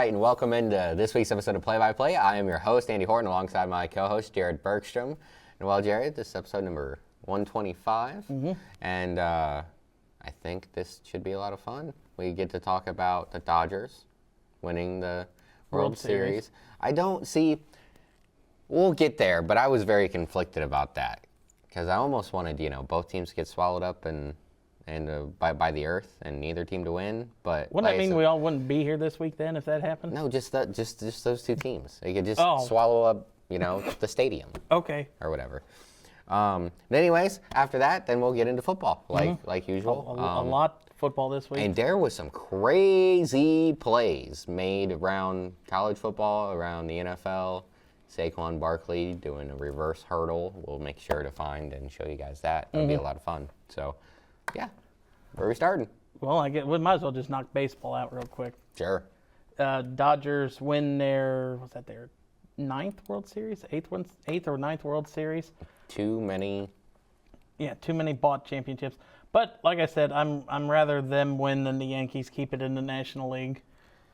right, and welcome into this week's episode of Play by Play. I am your host, Andy Horton, alongside my co-host, Jared Bergstrom. And well, Jared, this is episode number 125, and I think this should be a lot of fun. We get to talk about the Dodgers winning the World Series. I don't see, we'll get there, but I was very conflicted about that because I almost wanted, both teams to get swallowed up and by the earth and neither team to win. But wouldn't that mean we all wouldn't be here this week then if that happened? No, just those two teams. They could just swallow up, the stadium. Okay. Or whatever. But anyways, after that, then we'll get into football, like usual. A lot of football this week. And there was some crazy plays made around college football, around the NFL. Saquon Barkley doing a reverse hurdle. We'll make sure to find and show you guys that. It'll be a lot of fun. So, yeah. Where are we starting? Well, we might as well just knock baseball out real quick. Sure. Dodgers win their ninth World Series? Eighth or ninth World Series? Too many bought championships. But like I said, I'm rather them win than the Yankees keep it in the National League.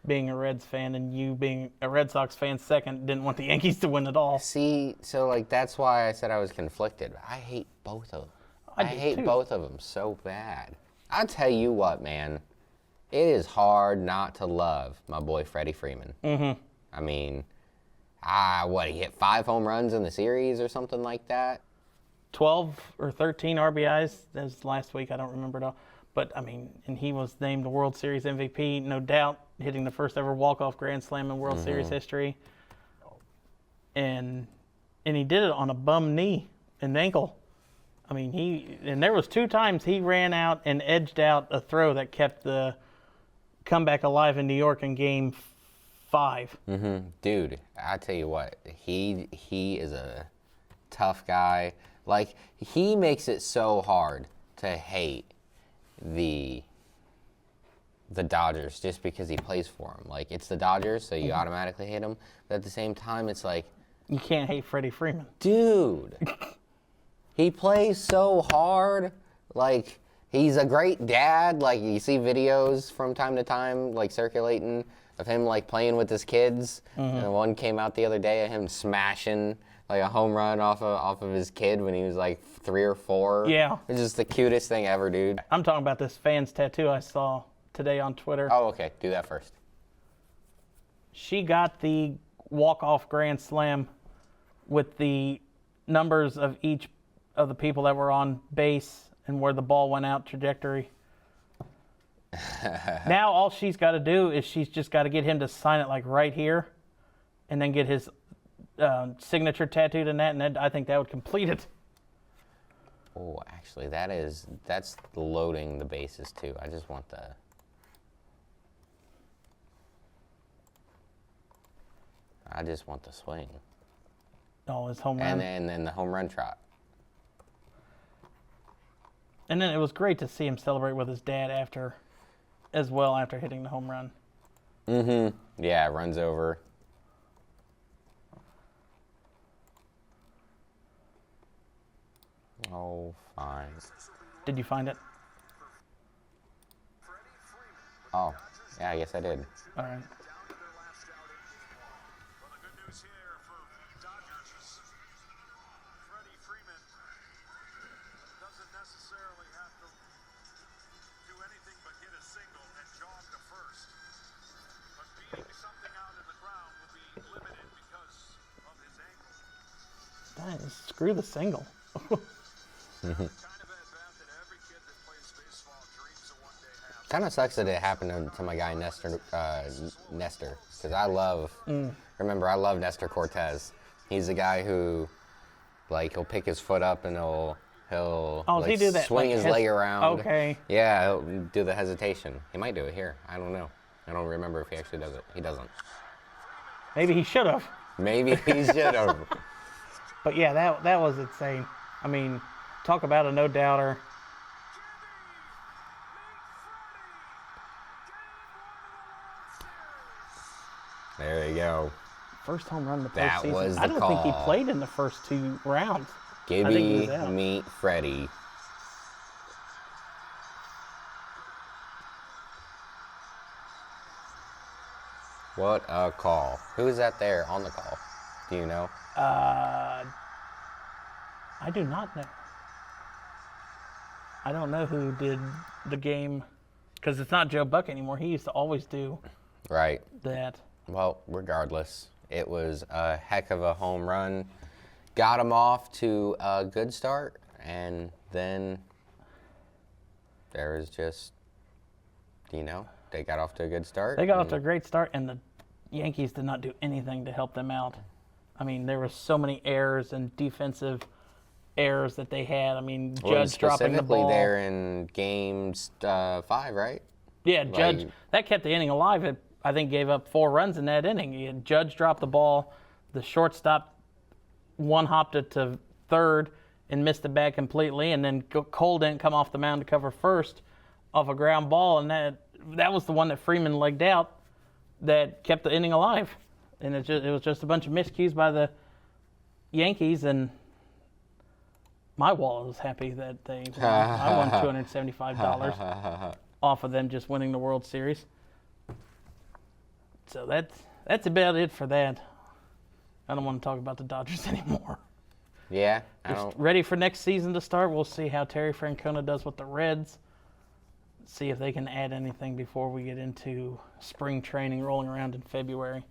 Being a Reds fan and you being a Red Sox fan second, didn't want the Yankees to win at all. See, so that's why I said I was conflicted. I hate both of them. I hate both of them so bad. I'll tell you what, man. It is hard not to love my boy Freddie Freeman. Mm-hmm. I mean, he hit 5 home runs in the series or something like that? 12 or 13 RBIs. That was last week. I don't remember it all. But, and he was named the World Series MVP, no doubt, hitting the first ever walk-off grand slam in World Series history. And he did it on a bum knee and ankle. There was 2 times he ran out and edged out a throw that kept the comeback alive in New York in Game 5. Mm-hmm. Dude, I tell you what, he is a tough guy. He makes it so hard to hate the Dodgers just because he plays for them. It's the Dodgers, so you automatically hate him. But at the same time, it's you can't hate Freddie Freeman. Dude. He plays so hard. He's a great dad. You see videos from time to time, circulating of him, playing with his kids. Mm-hmm. And one came out the other day of him smashing, a home run off of his kid when he was, 3 or 4. Yeah. It's just the cutest thing ever, dude. I'm talking about this fan's tattoo I saw today on Twitter. Oh, okay. Do that first. She got the walk-off grand slam with the numbers of each of the people that were on base and where the ball went out trajectory. Now all she's got to do is she's just got to get him to sign it right here and then get his signature tattooed in that, and then I think that would complete it. Oh, actually, that's loading the bases too. I just want the swing. Oh, his home run. And then the home run trot. And then it was great to see him celebrate with his dad after hitting the home run. Mm-hmm. Yeah, runs over. Oh, fine. Did you find it? Oh, yeah, I guess I did. All right. Screw the single. Kind of sucks that it happened to my guy Nestor, because I love Nestor Cortez. He's the guy who, he'll pick his foot up and he'll does he do that? Swing his leg around. Okay. Yeah, he'll do the hesitation. He might do it here. I don't know. I don't remember if he actually does it. He doesn't. Maybe he should have. Maybe he should have. But yeah, that was insane. Talk about a no-doubter. There you go. First home run in the postseason. That was the I don't call. think he played in the first 2 rounds. Gibby meet Freddie. What a call. Who is that there on the call? Do you know? I do not know. I don't know who did the game, because it's not Joe Buck anymore. He used to always do Right. that. Well, regardless, it was a heck of a home run. Got him off to a good start, and then there was just, they got off to a good start. They got off to a great start, and the Yankees did not do anything to help them out. I mean, there were so many errors and defensive errors that they had. I mean, Judge dropping the ball. Specifically there in games 5, right? Yeah, Judge, that kept the inning alive. It, I think, gave up 4 runs in that inning. He had Judge dropped the ball. The shortstop one-hopped it to third and missed the bag completely, and then Cole didn't come off the mound to cover first off a ground ball, and that was the one that Freeman legged out that kept the inning alive. And it was just a bunch of miscues by the Yankees, and my wallet was happy that they won. I won $275 off of them just winning the World Series. So that's about it for that. I don't want to talk about the Dodgers anymore. Yeah, Just ready for next season to start. We'll see how Terry Francona does with the Reds. See if they can add anything before we get into spring training rolling around in February.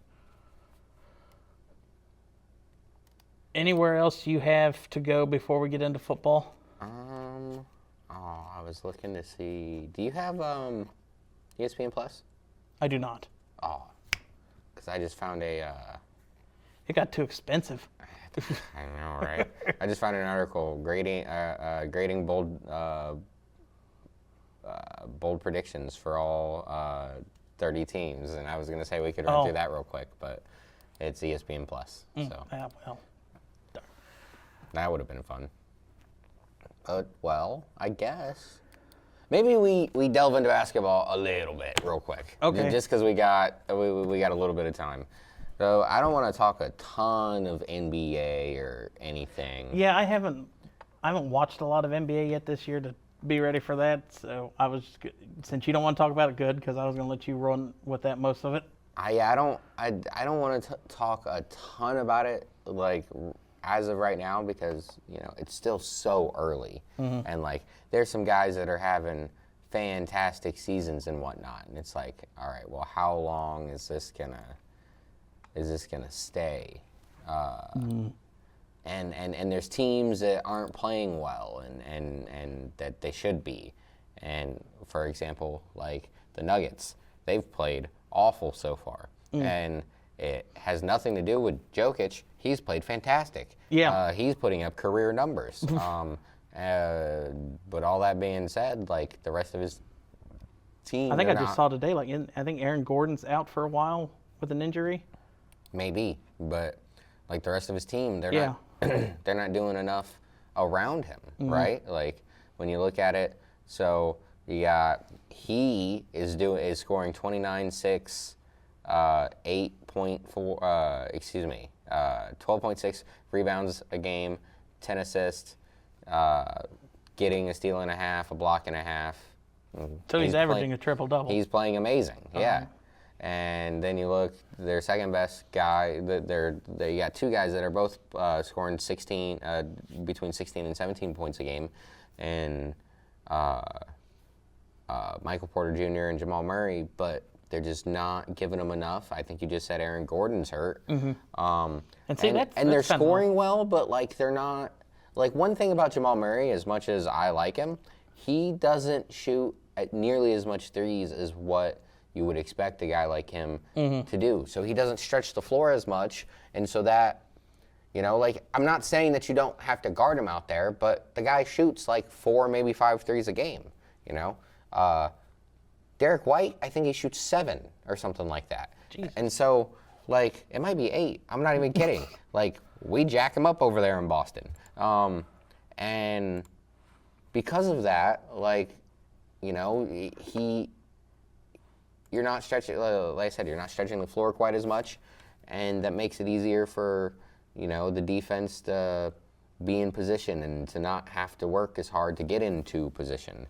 Anywhere else you have to go before we get into football? I was looking to see. Do you have ESPN Plus? I do not. Oh, because I just found a. It got too expensive. I know, right? I just found an article grading bold predictions for all 30 teams, and I was going to say we could run through that real quick, but it's ESPN Plus. So Yeah, well, that would have been fun. But, well, I guess maybe we delve into basketball a little bit real quick. Okay. Just because we got a little bit of time. So I don't want to talk a ton of NBA or anything. yeah, I haven't watched a lot of NBA yet this year to be ready for that. So I was, since you don't want to talk about it, good, because I was going to let you run with that most of it. I don't want to talk a ton about it like as of right now because it's still so early, and like there's some guys that are having fantastic seasons and whatnot, and it's like, all right, well, how long is this gonna stay? And there's teams that aren't playing well and that they should be, and for example, like the Nuggets, they've played awful so far, and it has nothing to do with Jokic. He's played fantastic. Yeah. He's putting up career numbers. But all that being said, like the rest of his team, I think I just saw today, I think Aaron Gordon's out for a while with an injury. Maybe, but like the rest of his team, they're not they're not doing enough around him, right? Like when you look at it, so you got he is scoring 29-6, 12.6 rebounds a game, 10 assists, getting a steal and a half, a block and a half. So he's averaging a triple-double. He's playing amazing, yeah. And then you look, their second best guy, they got 2 guys that are both scoring between 16 and 17 points a game, and Michael Porter Jr. and Jamal Murray, but they're just not giving them enough. I think you just said Aaron Gordon's hurt. And see, that's they're scoring well, but like they're not. Like one thing about Jamal Murray, as much as I like him, he doesn't shoot at nearly as much threes as what you would expect a guy like him to do. So he doesn't stretch the floor as much, and so that, like I'm not saying that you don't have to guard him out there, but the guy shoots like 4, maybe 5 threes a game. Derek White, I think he shoots 7 or something like that. Jeez. And so, like, it might be 8. I'm not even kidding. Like, we jack him up over there in Boston. And because of that, like, you're not stretching, like I said, you're not stretching the floor quite as much, and that makes it easier for, the defense to be in position and to not have to work as hard to get into position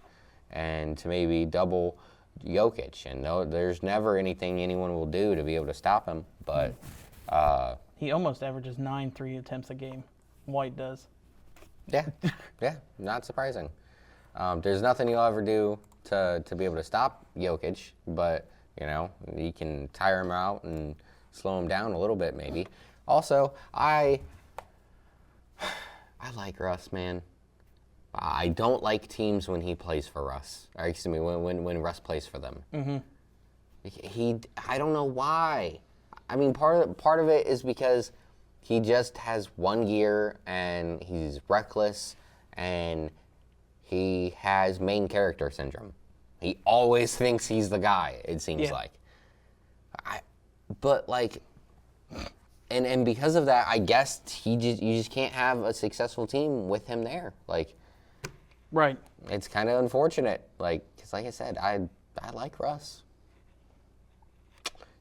and to maybe double Jokic, and there's never anything anyone will do to be able to stop him. But he almost averages 9 3 attempts a game. White does. Yeah, not surprising. There's nothing you'll ever do to be able to stop Jokic, but you can tire him out and slow him down a little bit, maybe. Also, I like Russ, man. I don't like teams when he plays for Russ. Or excuse me, when Russ plays for them. Mm-hmm. I don't know why. I mean, part of it is because he just has one gear and he's reckless and he has main character syndrome. He always thinks he's the guy, it seems like. And because of that, I guess you just can't have a successful team with him there. Right. It's kind of unfortunate. Because like I said, I like Russ.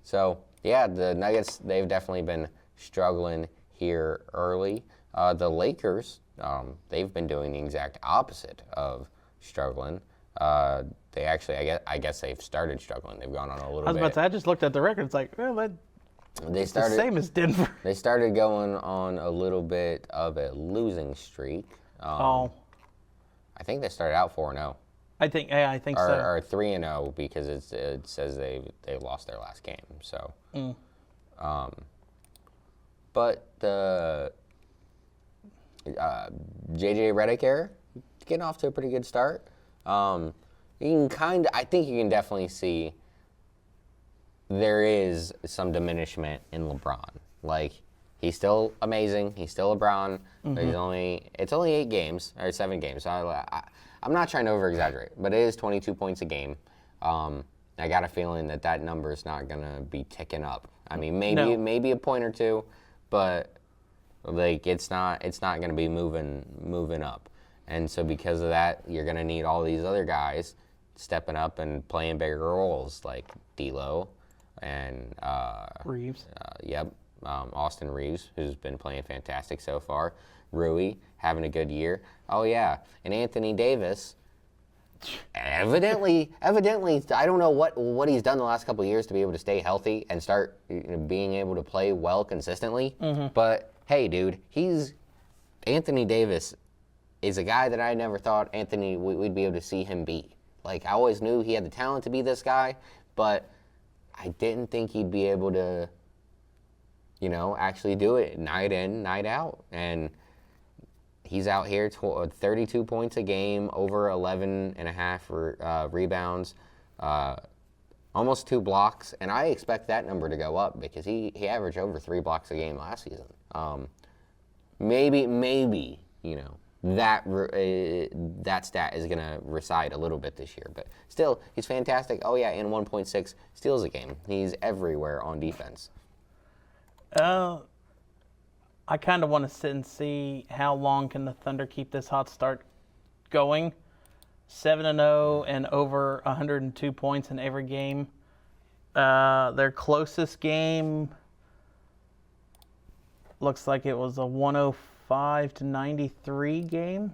So, yeah, the Nuggets, they've definitely been struggling here early. The Lakers, they've been doing the exact opposite of struggling. They actually, I guess they've started struggling. They've gone on a little bit. I was about to say, I just looked at the record. It's like, well, it's the same as Denver. They started going on a little bit of a losing streak. I think they started out 4-0. I think so. Or 3-0 because it says they lost their last game. So, but the JJ Redick era getting off to a pretty good start. I think you can definitely see there is some diminishment in LeBron. He's still amazing. He's still LeBron. Mm-hmm. It's only 8 games or 7 games. So I'm not trying to over-exaggerate, but it is 22 points a game. I got a feeling that number is not gonna be ticking up. I mean, maybe a point or two, but it's not gonna be moving up. And so because of that, you're gonna need all these other guys stepping up and playing bigger roles, like D'Lo and Reeves. Austin Reeves, who's been playing fantastic so far. Rui having a good year. Oh yeah, and Anthony Davis. Evidently, I don't know what he's done the last couple of years to be able to stay healthy and start being able to play well consistently. Mm-hmm. But hey, dude, Anthony Davis is a guy that I never thought we'd be able to see him be. I always knew he had the talent to be this guy, but I didn't think he'd be able to, actually do it night in, night out. And he's out here 32 points a game, over 11 and a half rebounds, almost 2 blocks. And I expect that number to go up because he averaged over 3 blocks a game last season. Maybe, that stat is going to reside a little bit this year. But still, he's fantastic. Oh, yeah, and 1.6 steals a game. He's everywhere on defense. I kind of want to sit and see how long can the Thunder keep this hot start going. 7-0 and over 102 points in every game. Their closest game looks like it was a 105-93 game.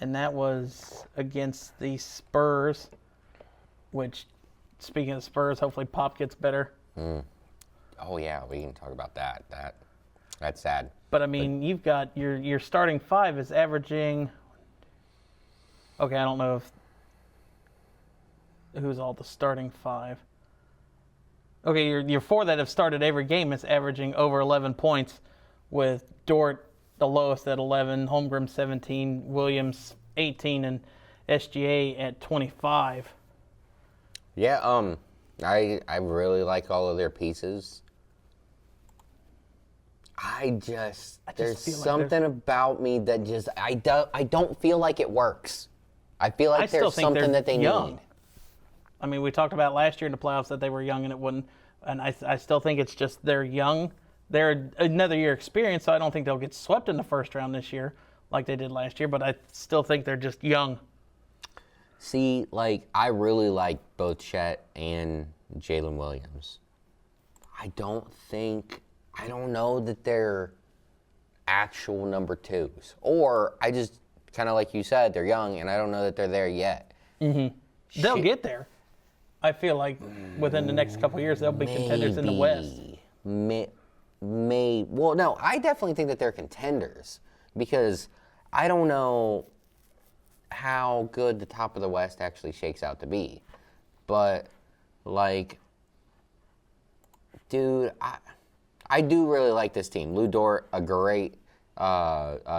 And that was against the Spurs, which, speaking of Spurs, hopefully Pop gets better. Oh, yeah, we can talk about that. That's sad. But, I mean, you've got your starting 5 is averaging... Okay, I don't know who's all the starting 5. Okay, your 4 that have started every game is averaging over 11 points, with Dort the lowest at 11, Holmgren 17, Williams 18, and SGA at 25. Yeah, I really like all of their pieces. There's something about me that just I don't feel like it works. I feel like there's something that they need. I mean, we talked about last year in the playoffs that they were young and it wouldn't. And I still think it's just they're young. They're another year experience, so I don't think they'll get swept in the first round this year like they did last year. But I still think they're just young. See, I really like both Chet and Jalen Williams. I don't know that they're actual number 2s. Or I just, kind of like you said, they're young, and I don't know that they're there yet. Mm-hmm. They'll get there. I feel like within the next couple of years, they'll be contenders in the West. Well, no, I definitely think that they're contenders because I don't know how good the top of the West actually shakes out to be. But, like, dude, I do really like this team. Lou Dort, a great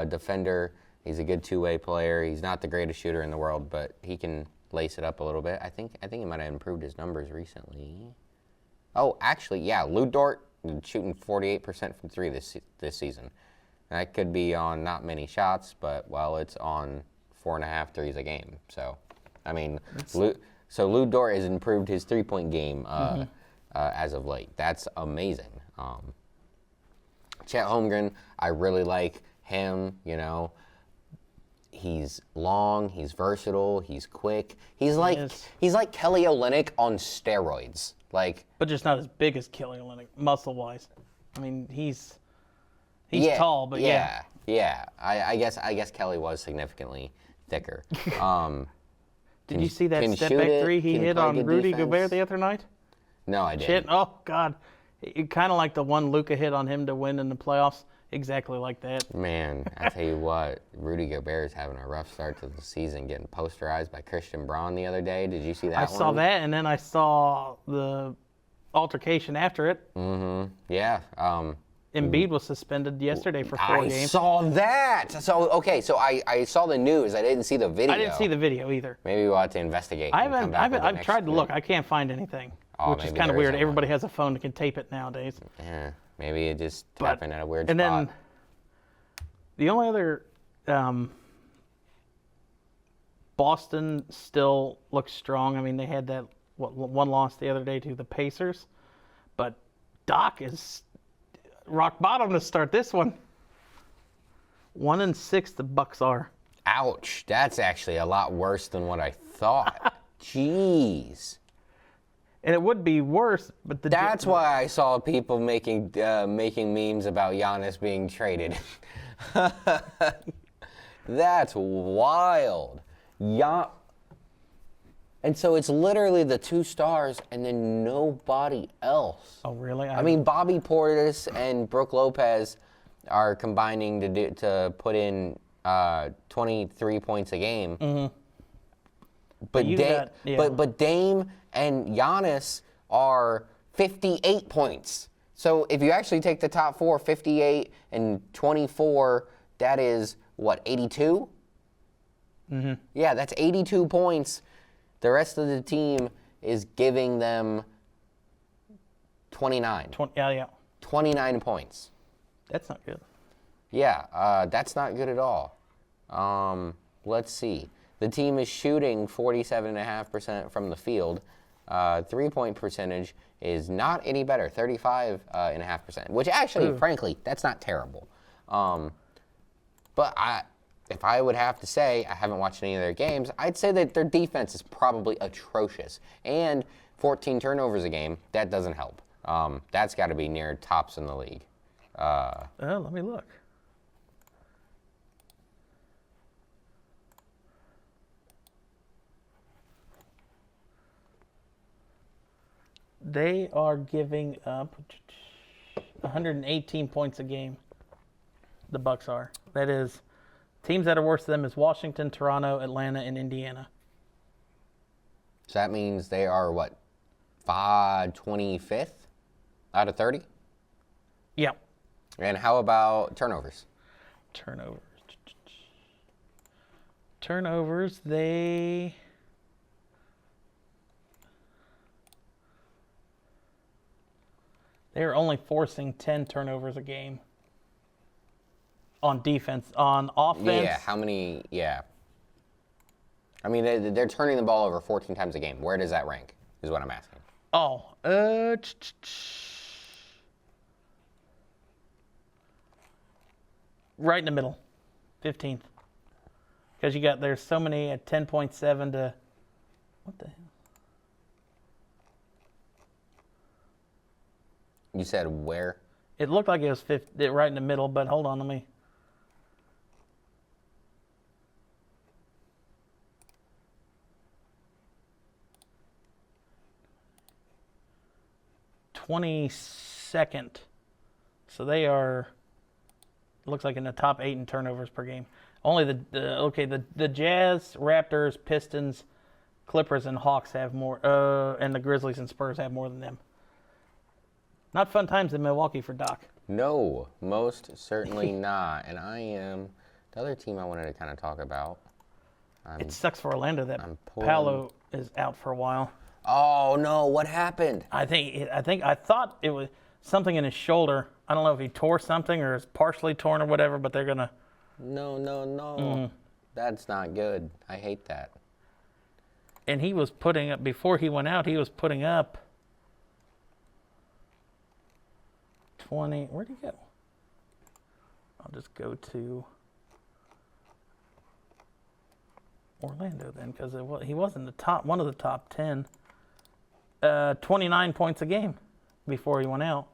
defender. He's a good two-way player. He's not the greatest shooter in the world, but he can lace it up a little bit. I think he might have improved his numbers recently. Oh, actually, yeah, Lou Dort shooting 48% from three this season. That could be on not many shots, but, well, it's on 4.5 threes a game. So, I mean, Lou Dort has improved his three-point game as of late. That's amazing. Chet Holmgren, I really like him, you know. He's long, he's versatile, he's quick. He's like Kelly Olynyk on steroids. But just not as big as Kelly Olynyk, muscle-wise. I mean, he's tall, but yeah. Yeah, I guess Kelly was significantly thicker. Did you see that step-back three he hit on Rudy Gobert the other night? No, I didn't. Oh, God. It kind of like the one Luka hit on him to win in the playoffs. Exactly like that. Man, I tell you what, Rudy Gobert is having a rough start to the season, getting posterized by Christian Braun the other day. Did you see that one? I saw that, and then I saw the altercation after it. Mm-hmm. Yeah. Embiid was suspended yesterday for 4 games. I saw that. So I saw the news. I didn't see the video. I didn't see the video either. Maybe we'll have to investigate. I've tried to look. I can't find anything, which is kind of weird. Everybody has a phone that can tape it nowadays. Yeah. Maybe it just happened at a weird spot. And then the only other Boston still looks strong. I mean, they had that one loss the other day to the Pacers, but Doc is rock bottom to start this one. 1-6 the Bucks are. Ouch! That's actually a lot worse than what I thought. Jeez. And it would be worse, but that's why I saw people making memes about Giannis being traded. That's wild. And so it's literally the two stars and then nobody else. Oh, really? I mean, Bobby Portis and Brook Lopez are combining to put in 23 points a game. Mm-hmm. But Dame and Giannis are 58 points. So if you actually take the top four, 58 and 24, that is, what, 82? Mm-hmm. Yeah, that's 82 points. The rest of the team is giving them 29. 29 points. That's not good. Yeah, that's not good at all. Let's see. The team is shooting 47.5% from the field. Three-point percentage is not any better, 35.5%, which actually, frankly, that's not terrible. But if I would have to say, I haven't watched any of their games, I'd say that their defense is probably atrocious. And 14 turnovers a game, that doesn't help. That's got to be near tops in the league. Let me look. They are giving up 118 points a game. The Bucks are. That is, teams that are worse than them is Washington, Toronto, Atlanta, and Indiana. So that means they are what, 25th out of 30? Yeah. And how about turnovers? Turnovers, they They're only forcing 10 turnovers a game on defense. On offense... Yeah, how many... Yeah. I mean, they're turning the ball over 14 times a game. Where does that rank, is what I'm asking. Oh, right in the middle. 15th. Because there's so many at 10.7 to... What the hell? You said where? It looked like it was right in the middle, but hold on, let me... 22nd. So they are, looks like in the top 8 in turnovers per game. Only the Jazz, Raptors, Pistons, Clippers, and Hawks have more, and the Grizzlies and Spurs have more than them. Not fun times in Milwaukee for Doc. No, most certainly not. And the other team I wanted to kind of talk about. It sucks for Orlando that Paolo is out for a while. Oh no, what happened? I thought it was something in his shoulder. I don't know if he tore something or is partially torn or whatever, but they're gonna. No. That's not good. I hate that. And he was putting up, before he went out, he was putting up 20. Where'd he go? I'll just go to Orlando then, because he was in the top, one of the top 10. 29 points a game before he went out.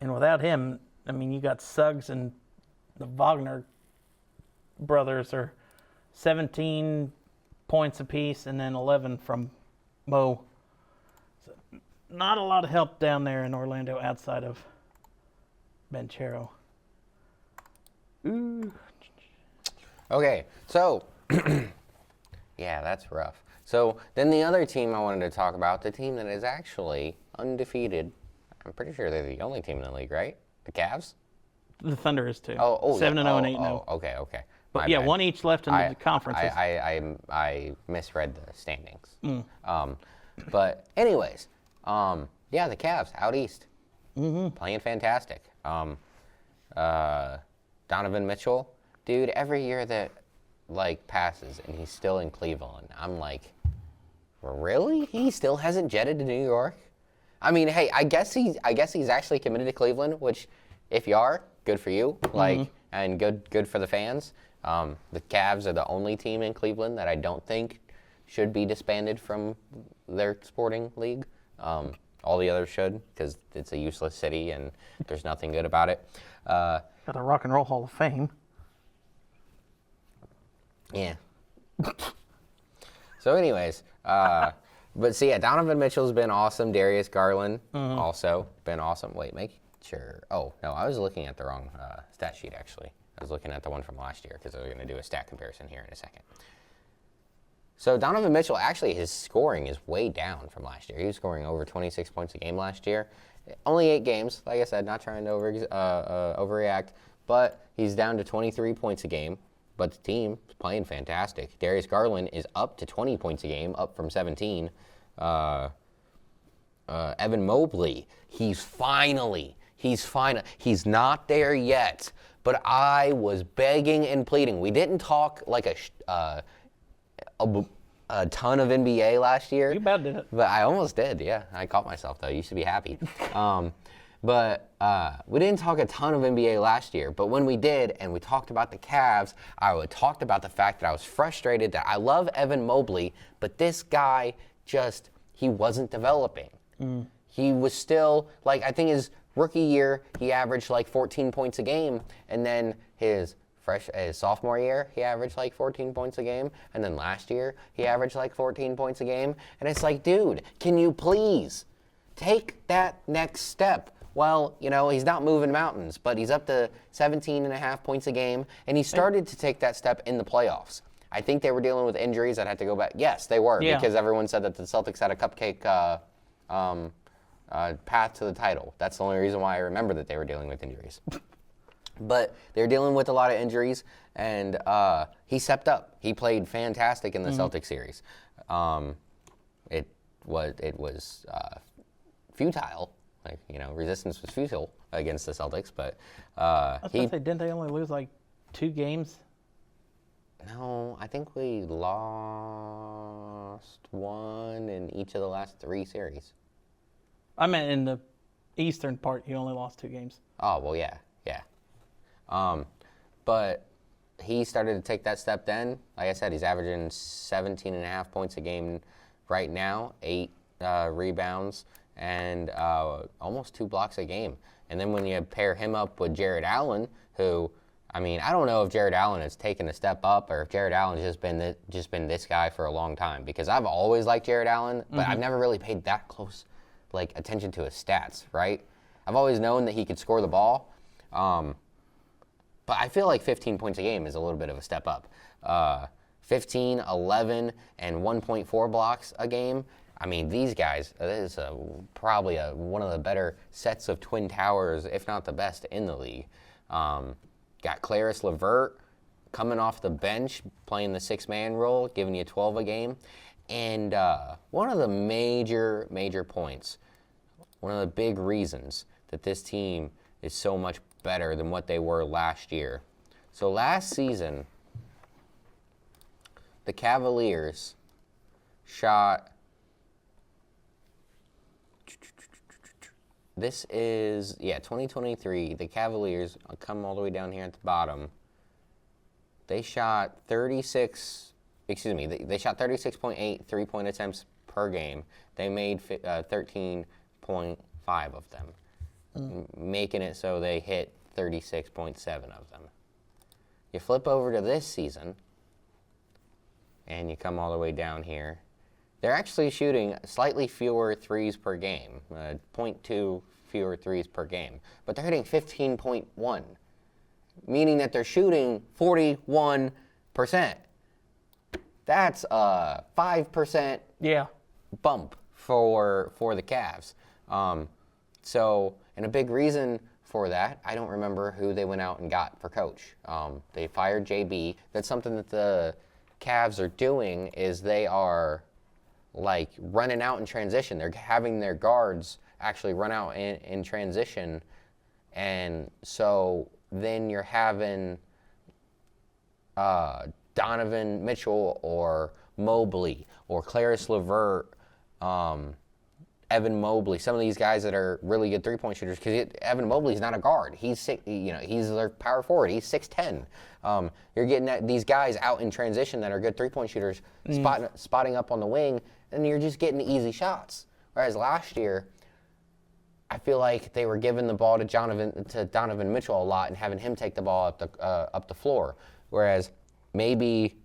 And without him, I mean, you got Suggs and the Wagner brothers are 17 points apiece and then 11 from Mo. So not a lot of help down there in Orlando outside of Banchero. Ooh. Okay, so, yeah, that's rough. So then the other team I wanted to talk about, the team that is actually undefeated. I'm pretty sure they're the only team in the league, right? The Cavs? The Thunder is too. 7-0 and 8-0. Okay. But yeah, one each left in the conferences. I misread the standings. But anyways, yeah, the Cavs out east, playing fantastic. Donovan Mitchell, dude, every year that passes and he's still in Cleveland, I'm like, really? He still hasn't jetted to New York? I mean, hey, I guess he's actually committed to Cleveland, which, if you are, good for you, and good for the fans. The Cavs are the only team in Cleveland that I don't think should be disbanded from their sporting league. All the others should, because it's a useless city and there's nothing good about it. Got a Rock and Roll Hall of Fame. Yeah. So anyways, but see, yeah, Donovan Mitchell's been awesome. Darius Garland also been awesome. Wait, make sure. Oh, no, I was looking at the wrong stat sheet, actually. I was looking at the one from last year because I was going to do a stat comparison here in a second. So Donovan Mitchell, actually, his scoring is way down from last year. He was scoring over 26 points a game last year. Only 8 games, like I said, not trying to overreact, but he's down to 23 points a game. But the team is playing fantastic. Darius Garland is up to 20 points a game, up from 17. Evan Mobley, he's not there yet, but I was begging and pleading. We didn't talk like a ton of NBA last year. You about did it. But I almost did, yeah. I caught myself, though. You should be happy. But we didn't talk a ton of NBA last year. But when we did, and we talked about the Cavs, I talked about the fact that I was frustrated that I love Evan Mobley, but this guy he wasn't developing. He was still, I think his rookie year, he averaged 14 points a game. And then his sophomore year, he averaged 14 points a game. And then last year, he averaged 14 points a game. And it's dude, can you please take that next step? Well, he's not moving mountains, but he's up to 17.5 points a game, and he started to take that step in the playoffs. I think they were dealing with injuries that had to go back. Yes, they were, because everyone said that the Celtics had a cupcake path to the title. That's the only reason why I remember that they were dealing with injuries. But they were dealing with a lot of injuries, and he stepped up. He played fantastic in the Celtics series. It was futile. Resistance was futile against the Celtics, but I was going to say, didn't they only lose 2 games? No, I think we lost 1 in each of the last 3 series. I meant in the eastern part, you only lost 2 games. Oh, well, yeah. But he started to take that step then. Like I said, he's averaging 17.5 points a game right now, 8 rebounds, and almost 2 blocks a game. And then when you pair him up with Jared Allen, who I mean, I don't know if Jared Allen has taken a step up or if Jared Allen's just been this guy for a long time, because I've always liked Jared Allen, but I've never really paid that close attention to his stats, right? I've always known that he could score the ball, but I feel like 15 points a game is a little bit of a step up. 15, 11, and 1.4 blocks a game. I mean, these guys, this is probably one of the better sets of twin towers, if not the best in the league. Got Caris LeVert coming off the bench, playing the six-man role, giving you 12 a game. And one of the major points, one of the big reasons that this team is so much better than what they were last year. So last season, the Cavaliers shot, this is, 2023, the Cavaliers, I'll come all the way down here at the bottom. They shot 36.8 three-point attempts per game. They made 13.5 of them, making it so they hit 36.7 of them. You flip over to this season, and you come all the way down here. They're actually shooting slightly fewer threes per game, 0.2 fewer threes per game, but they're hitting 15.1, meaning that they're shooting 41%. That's a 5% bump for the Cavs. And a big reason for that, I don't remember who they went out and got for coach. They fired JB. That's something that the Cavs are doing, is they are running out in transition. They're having their guards actually run out in transition, and so then you're having Donovan Mitchell or Mobley or Caris LeVert, Evan Mobley, some of these guys that are really good three-point shooters, because Evan Mobley's not a guard. He's their power forward. He's 6'10". You're getting these guys out in transition that are good three-point shooters, spotting up on the wing, and you're just getting easy shots. Whereas last year, I feel like they were giving the ball to Donovan Mitchell a lot and having him take the ball up the floor. Whereas maybe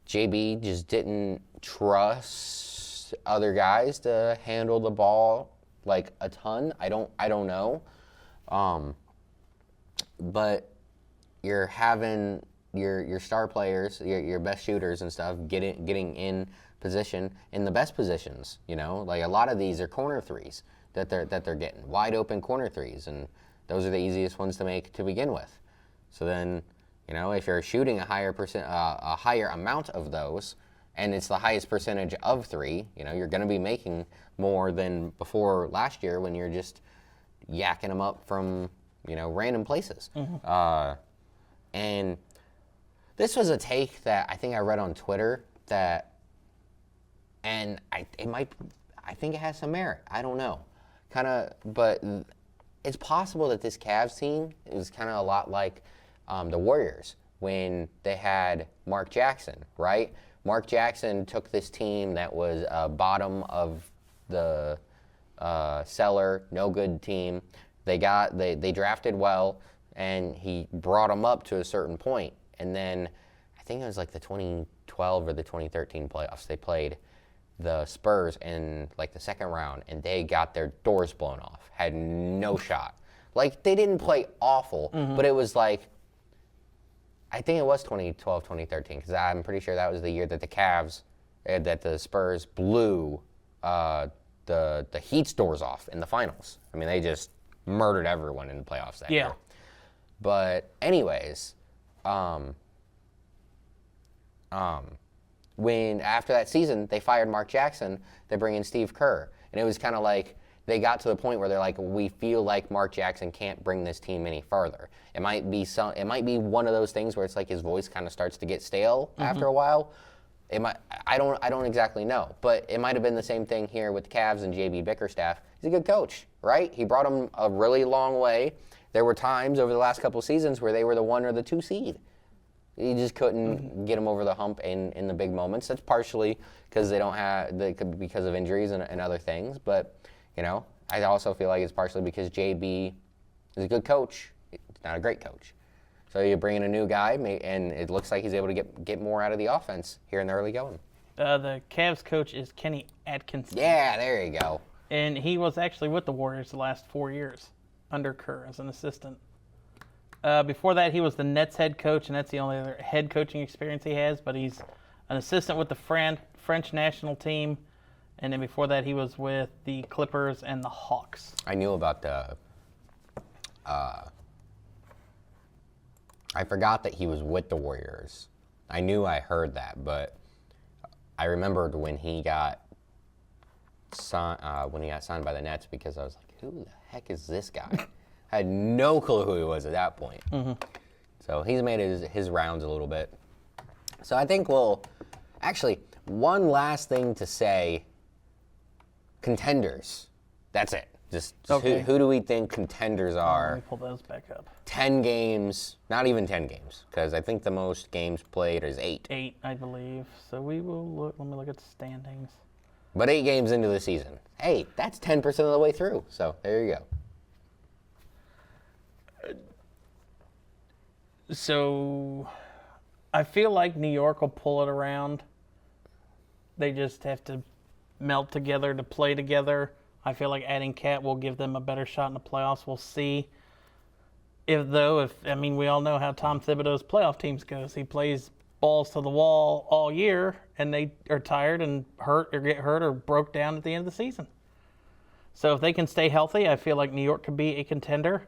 JB just didn't trust other guys to handle the ball a ton. I don't know. But you're having your star players, your best shooters and stuff getting in position in the best positions. A lot of these are corner threes that they're getting, wide open corner threes, and those are the easiest ones to make to begin with. So then, if you're shooting a higher amount of those, and it's the highest percentage of three, you're going to be making more than before last year when you're just yakking them up from random places. And this was a take that I think I read on Twitter and I think it has some merit. I don't know. But it's possible that this Cavs team is kind of a lot like the Warriors when they had Mark Jackson, right? Mark Jackson took this team that was bottom of the cellar, no good team. They drafted well, and he brought them up to a certain point. And then I think it was the 2012 or the 2013 playoffs. They played the Spurs in the second round, and they got their doors blown off, had no shot. They didn't play awful, but it was I think it was 2012, 2013, because I'm pretty sure that was the year that the Spurs blew the Heat's doors off in the finals. I mean, they just murdered everyone in the playoffs that year. But anyways, when after that season they fired Mark Jackson, they bring in Steve Kerr, and it was kind of they got to the point where they're we feel like Mark Jackson can't bring this team any further. It might be one of those things where it's his voice kind of starts to get stale after a while. I don't exactly know, but it might have been the same thing here with the Cavs and JB Bickerstaff. He's a good coach, right? He brought them a really long way. There were times over the last couple of seasons where they were the 1 or the 2 seed. You just couldn't get them over the hump in the big moments. That's partially because because of injuries and other things, but I also feel like it's partially because JB is a good coach. He's not a great coach. So you bring in a new guy, and it looks like he's able to get more out of the offense here in the early going. The Cavs coach is Kenny Atkinson. Yeah, there you go. And he was actually with the Warriors the last 4 years under Kerr as an assistant. Before that, he was the Nets head coach, and that's the only other head coaching experience he has. But he's an assistant with the French national team. And then before that, he was with the Clippers and the Hawks. I knew about I forgot that he was with the Warriors. I knew I heard that, but I remembered when he got signed by the Nets because I was like, who the heck is this guy? I had no clue who he was at that point. Mm-hmm. So he's made his rounds a little bit. So I think actually, one last thing to say, contenders. That's it. Just okay. Who do we think contenders are? Let me pull those back up. 10 games, not even 10 games, because I think the most games played is 8. 8, I believe. So we will look. Let me look at the standings. But 8 games into the season. Hey, that's 10% of the way through. So there you go. So I feel like New York will pull it around. They just have to melt together to play together. I feel like adding Cat will give them a better shot in the playoffs. We'll see. We all know how Tom Thibodeau's playoff teams goes. He plays balls to the wall all year, and they are tired and hurt or get hurt or broke down at the end of the season. So if they can stay healthy, I feel like New York could be a contender.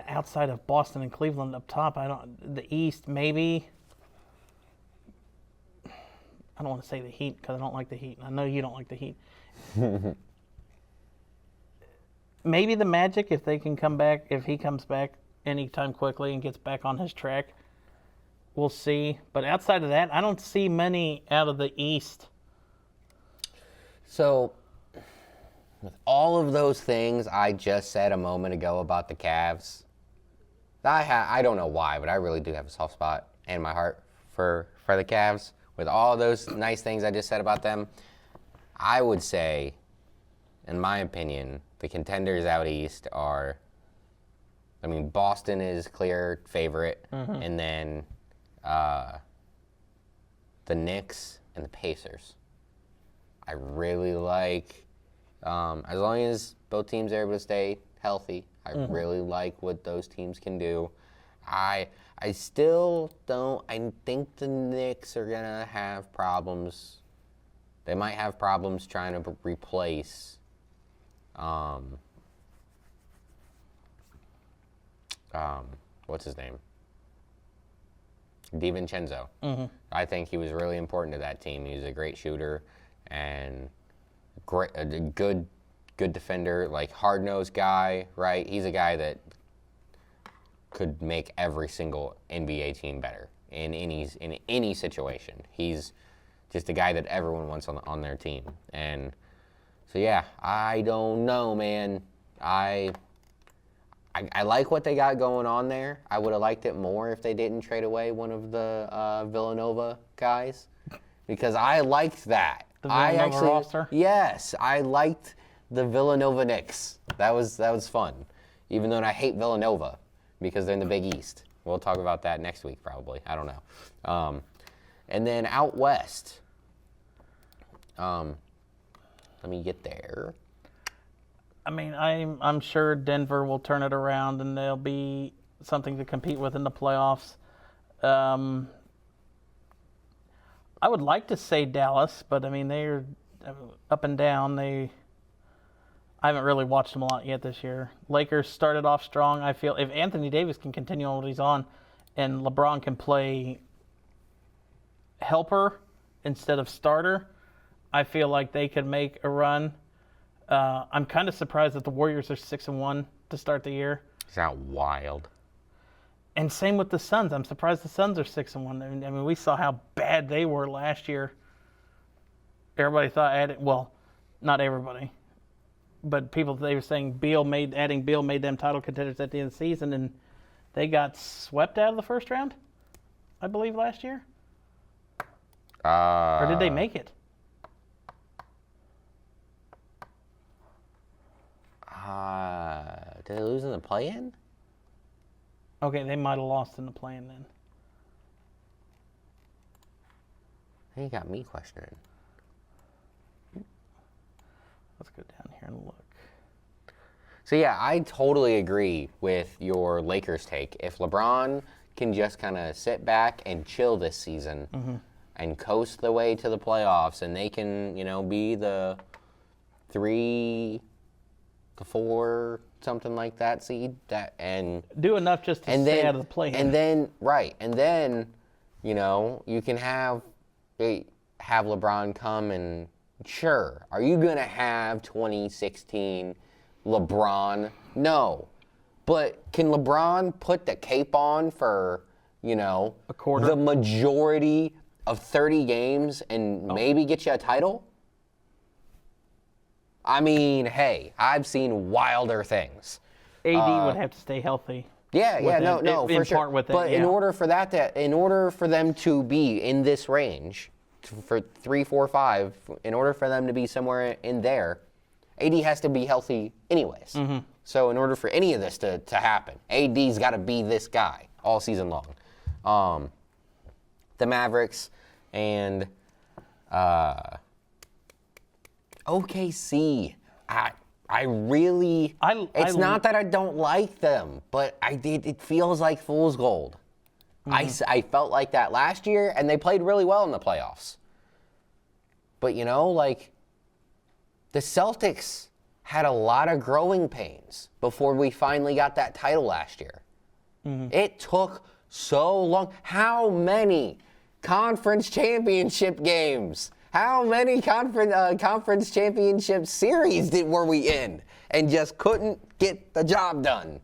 Outside of Boston and Cleveland up top, the East maybe. I don't want to say the Heat because I don't like the Heat. I know you don't like the Heat. Maybe the Magic if they can come back, if he comes back anytime quickly and gets back on his track. We'll see. But outside of that, I don't see many out of the East. So, with all of those things I just said a moment ago about the Cavs, I don't know why, but I really do have a soft spot in my heart for the Cavs. With all those nice things I just said about them, I would say, in my opinion, the contenders out east are, Boston is clear favorite, and then the Knicks and the Pacers. I really like, as long as both teams are able to stay healthy, I really like what those teams can do. I still don't. I think the Knicks are going to have problems. They might have problems trying to replace what's his name? DiVincenzo. I think he was really important to that team. He was a great shooter and a good defender, like hard-nosed guy, right? He's a guy that could make every single NBA team better in any situation. He's just a guy that everyone wants on their team. And so yeah, I don't know, man. I like what they got going on there. I would have liked it more if they didn't trade away one of the Villanova guys, because I liked that. The Villanova roster? Yes, I liked the Villanova Knicks. That was fun, even though I hate Villanova because they're in the Big East. We'll talk about that next week probably. I don't know. And then out west, let me get there. I'm sure Denver will turn it around and they'll be something to compete with in the playoffs. I would like to say Dallas, but they're up and down. I haven't really watched them a lot yet this year. Lakers started off strong. I feel if Anthony Davis can continue on what he's on and LeBron can play helper instead of starter, I feel like they could make a run. I'm kind of surprised that the Warriors are 6-1 to start the year. Is that wild? And same with the Suns. I'm surprised the Suns are 6-1. We saw how bad they were last year. Everybody thought, not everybody, but they were saying adding Beal made them title contenders at the end of the season, and they got swept out of the first round, I believe, last year. Or did they make it? Did they lose in the play-in? Okay, they might have lost in the play-in then. I think you got me questioning. Let's go down here and look. So, yeah, I totally agree with your Lakers take. If LeBron can just kind of sit back and chill this season and coast the way to the playoffs, and they can, be the 3 to 4, something like that seed, and do enough just to stay out of the play-in. And then, you can have LeBron come and, sure, are you going to have 2016 LeBron? No. But can LeBron put the cape on for, a quarter? the majority of 30 games and maybe get you a title? I mean, hey, I've seen wilder things. AD would have to stay healthy. Yeah, for sure. But in order for them to be in this range, for 3, 4, 5, in order for them to be somewhere in there, AD has to be healthy anyways. So in order for any of this to happen, AD's got to be this guy all season long. The Mavericks and OKC, it's not that I don't like them, but it feels like fool's gold. I felt like that last year, and they played really well in the playoffs. But, the Celtics had a lot of growing pains before we finally got that title last year. It took so long. How many conference championship games? How many conference championship series were we in and just couldn't get the job done?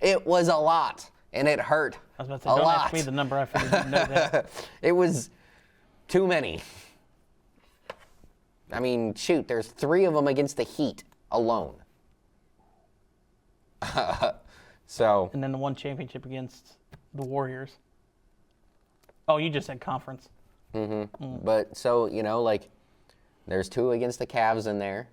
It was a lot, and it hurt. I was about to say, don't ask me the number. I figured you'd know that. It was too many. I mean, shoot, there's 3 of them against the Heat alone. And then the one championship against the Warriors. Oh, you just said conference. But there's 2 against the Cavs in there.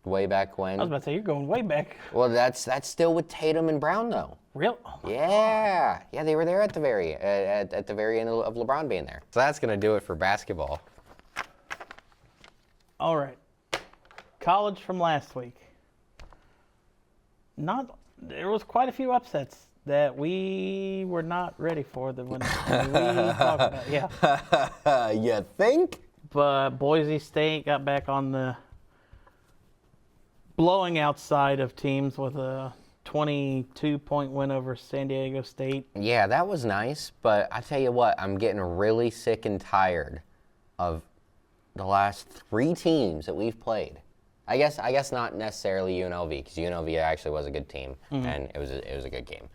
Way back when. I was about to say, you're going way back. Well, that's still with Tatum and Brown, though. Really? Oh yeah, they were there at the very at the very end of LeBron being there. So that's gonna do it for basketball. All right. College from last week. There was quite a few upsets that we were not ready for when we talked about. Yeah. You think? But Boise State got back on the blowing outside of teams with a 22-point win over San Diego State. Yeah, that was nice, but I tell you what, I'm getting really sick and tired of the last 3 teams that we've played. I guess not necessarily UNLV, because UNLV actually was a good team, and it was a good game.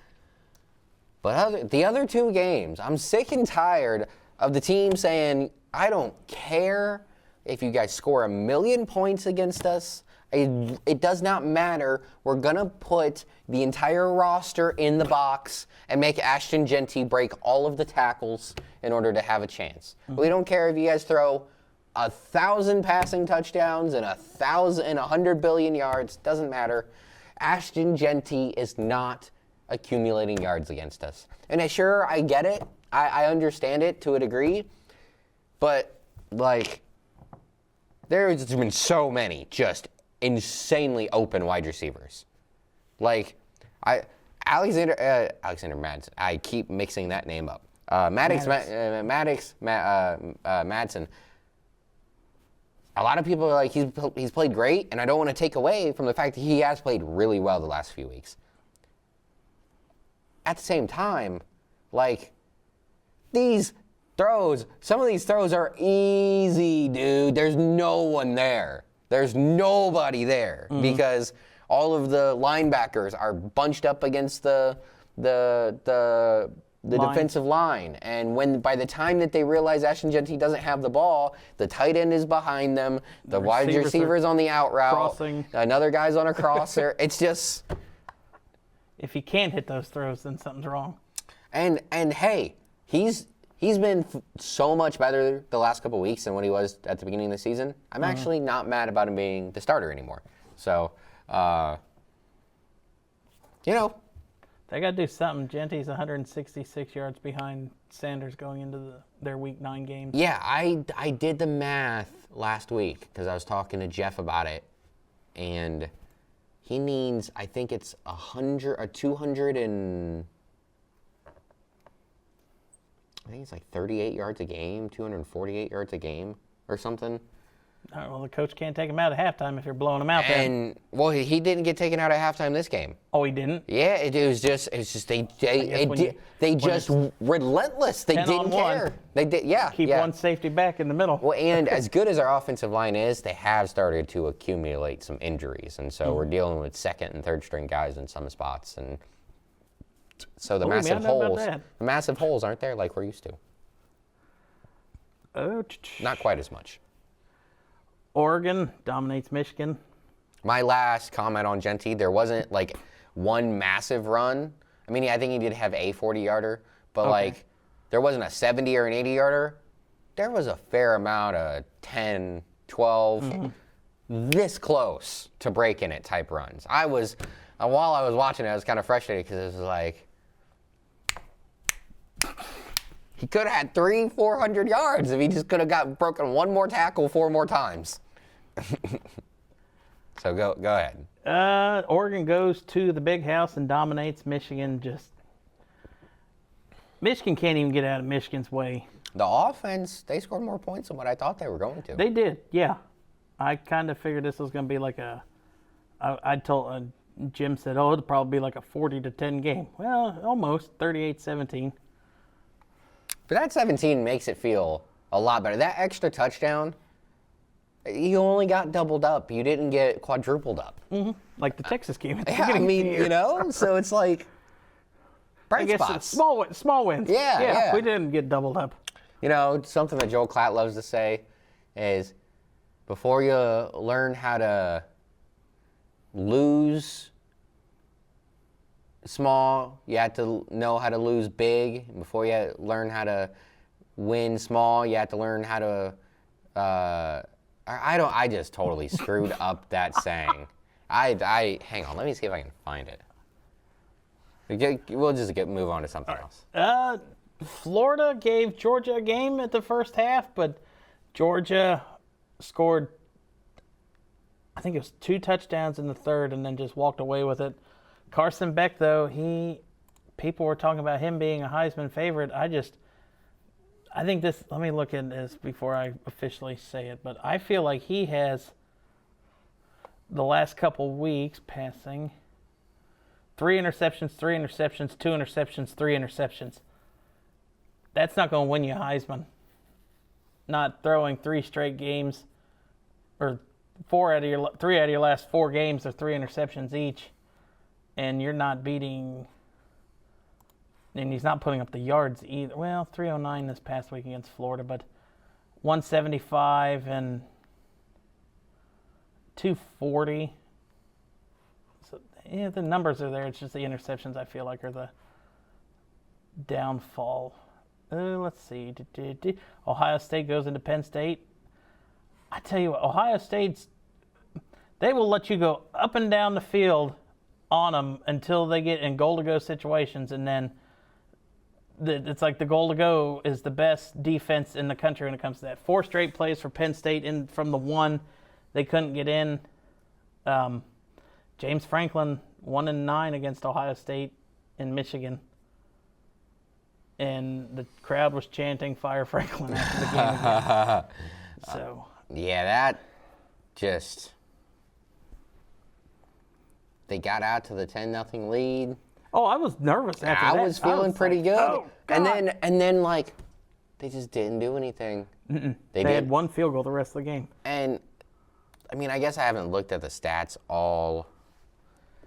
But the other 2 games, I'm sick and tired of the team saying, I don't care if you guys score 1 million points against us. It does not matter. We're going to put the entire roster in the box and make Ashton Genty break all of the tackles in order to have a chance. We don't care if you guys throw 1,000 passing touchdowns and 100 billion yards. Doesn't matter. Ashton Genty is not accumulating yards against us. And I get it. I understand it to a degree. But, there's been so many just insanely open wide receivers. Alexander Madsen. I keep mixing that name up. Madsen. A lot of people are like, he's played great, and I don't want to take away from the fact that he has played really well the last few weeks. At the same time, these throws, some of these throws are easy, dude. There's no one there. There's nobody there because all of the linebackers are bunched up against the defensive line. And by the time that they realize Ashton Genty doesn't have the ball, the tight end is behind them, the wide receiver's on the out route, crossing. Another guy's on a crosser. It's just... If he can't hit those throws, then something's wrong. And hey, he's been so much better the last couple of weeks than what he was at the beginning of the season. I'm actually not mad about him being the starter anymore. So You know, They got to do something. Genty's 166 yards behind Sanders going into their Week 9 games. yeah, I did the math last week because I was talking to Jeff about it, and he needs, I think it's 200 and, I think it's like 38 yards a game, 248 yards a game or something. All right, well, the coach can't take him out at halftime if you're blowing him out there. And, well, he didn't get taken out at halftime this game. Oh, he didn't? Yeah, it's just they just relentless. They 10 on didn't one, care. They did, yeah. Keep yeah. one safety back in the middle. Well, and as good as our offensive line is, they have started to accumulate some injuries, and so we're dealing with second and third string guys in some spots, and so the massive holes aren't there like we're used to. Not quite as much. Oregon dominates Michigan. My last comment on Genty, there wasn't like one massive run. I mean, I think he did have a 40-yarder, but like there wasn't a 70 or an 80-yarder. There was a fair amount of 10, 12, this close to breaking it type runs. While I was watching it, I was kind of frustrated because it was like, he could have had 300-400 yards if he just could have broken one more tackle 4 more times. So go ahead. Oregon goes to the big house and dominates Michigan. Michigan can't even get out of Michigan's way. The offense, they scored more points than what I thought they were going to. They did, yeah. I kind of figured this was going to be like I told Jim said, it'll probably be like a 40-10 game. Well, almost 38-17. But that 17 makes it feel a lot better. That extra touchdown, you only got doubled up. You didn't get quadrupled up. Mm-hmm. Like the Texas game at the Yeah, I beginning mean, of the year. you know, so it's like bright I guess spots. Small wins. Yeah. We didn't get doubled up. You know, something that Joel Klatt loves to say is before you learn how to lose small, you have to know how to lose big. Before you learn how to win small, you have to learn how to I just totally screwed up that saying. Hang on, let me see if I can find it. We'll just move on to something else. Florida gave Georgia a game at the first half, but Georgia scored, I think it was 2 touchdowns in the third and then just walked away with it. Carson Beck, though, people were talking about him being a Heisman favorite. I think this, let me look at this before I officially say it, but I feel like he has the last couple weeks passing 3 interceptions, 2 interceptions, 3 interceptions. That's not going to win you a Heisman. Not throwing 3 straight games, or 3 out of your last 4 games are 3 interceptions each, and you're not beating. And he's not putting up the yards either. Well, 309 this past week against Florida, but 175 and 240. So, yeah, the numbers are there. It's just the interceptions I feel like are the downfall. Let's see. Ohio State goes into Penn State. I tell you what, Ohio State's, they will let you go up and down the field on them until they get in goal-to-go situations, and then it's like the goal to go is the best defense in the country when it comes to that. 4 straight plays for Penn State in from the 1. They couldn't get in. James Franklin 1-9 against Ohio State in Michigan. And the crowd was chanting "Fire Franklin" after the game again. So yeah, that just, they got out to the 10-0 lead. Oh, I was nervous after that. I was feeling pretty good. Oh, God. And then like, they just didn't do anything. They had 1 field goal the rest of the game. And I mean, I guess I haven't looked at the stats all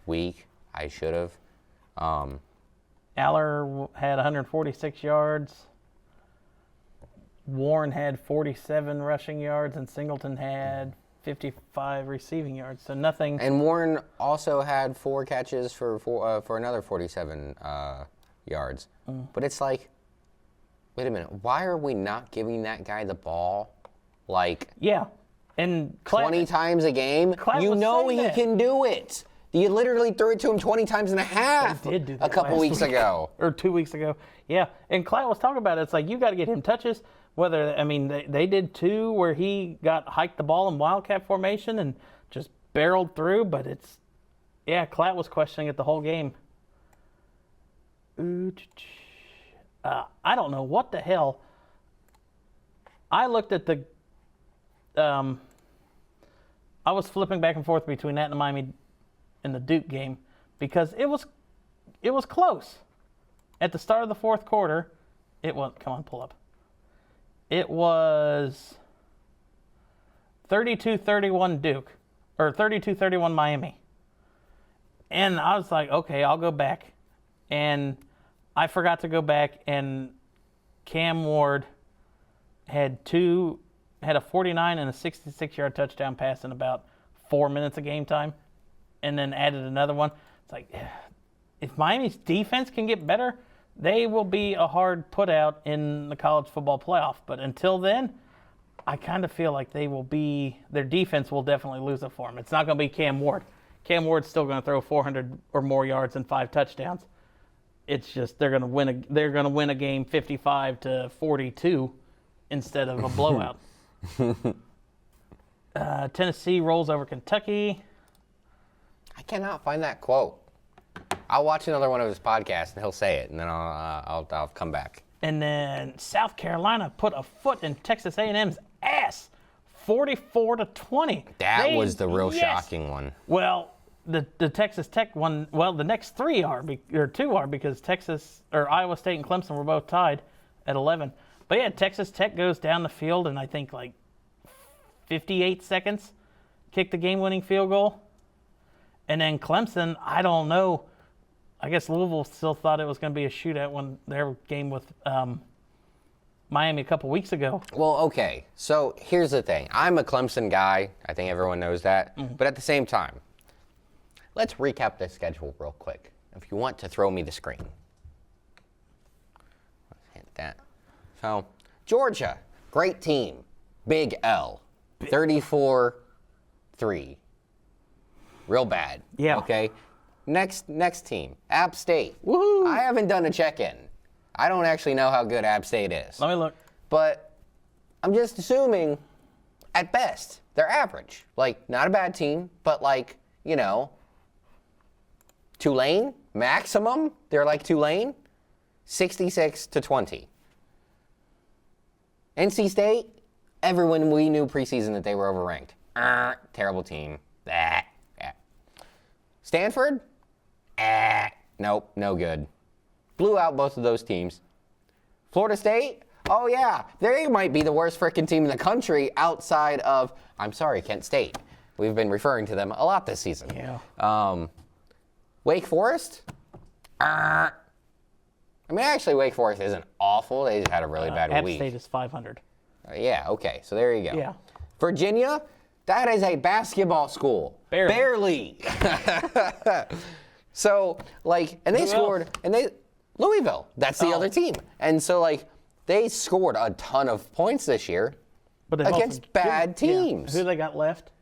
week. I should have. Aller had 146 yards. Warren had 47 rushing yards, and Singleton had 55 receiving yards. So nothing. And Warren also had 4 catches for another 47 yards. But it's like, wait a minute, why are we not giving that guy the ball? Like, yeah, And 20 times a game. You know he can do it. You literally threw it to him 20 times and a half They did do that a couple weeks ago. Or 2 weeks ago. Yeah. And Klatt was talking about it. It's like you got to get him touches. They did 2 where he got hiked the ball in wildcat formation and just barreled through. But Klatt was questioning it the whole game. I don't know what the hell. I looked at the. I was flipping back and forth between that and the Miami and the Duke game because it was close. At the start of the fourth quarter, come on, pull up. It was 32-31 Duke, or 32-31 Miami. And I was like, okay, I'll go back. And I forgot to go back, and Cam Ward had a 49 and a 66-yard touchdown pass in about 4 minutes of game time, and then added another one. It's like, if Miami's defense can get better, they will be a hard put-out in the college football playoff. But until then, I kind of feel like their defense will definitely lose it for them. It's not going to be Cam Ward. Cam Ward's still going to throw 400 or more yards and 5 touchdowns. It's just they're going to win a game 55-42 instead of a blowout. Tennessee rolls over Kentucky. I cannot find that quote. I'll watch another one of his podcasts and he'll say it, and then I'll come back. And then South Carolina put a foot in Texas A&M's ass, 44-20. That was the real shocking one. Well, the Texas Tech one. Well, the next 2 are because Texas or Iowa State and Clemson were both tied at 11. But yeah, Texas Tech goes down the field in I think like 58 seconds, kicked the game-winning field goal. And then Clemson, I don't know. I guess Louisville still thought it was going to be a shootout when their game with Miami a couple weeks ago. Well, okay. So here's the thing. I'm a Clemson guy. I think everyone knows that. Mm-hmm. But at the same time, let's recap the schedule real quick. If you want to throw me the screen. Let's hit that. So, Georgia, great team. Big L. 34-3. Real bad. Yeah. Okay. Next team, App State. Woohoo! I haven't done a check-in. I don't actually know how good App State is. Let me look. But I'm just assuming, at best, they're average. Like, not a bad team, but like, Tulane, maximum, they're like Tulane, 66-20. NC State, everyone we knew preseason that they were overranked. Terrible team. Stanford, nope, no good. Blew out both of those teams. Florida State, oh yeah, they might be the worst frickin' team in the country outside of, I'm sorry, Kent State. We've been referring to them a lot this season. Yeah. Wake Forest, actually, Wake Forest isn't awful. They just had a really bad week. App State is 500. Yeah, okay, so there you go. Yeah. Virginia, that is a basketball school. Barely. So, and they scored, Louisville, that's the other team. And so, they scored a ton of points this year against bad teams. Yeah. Who they got left?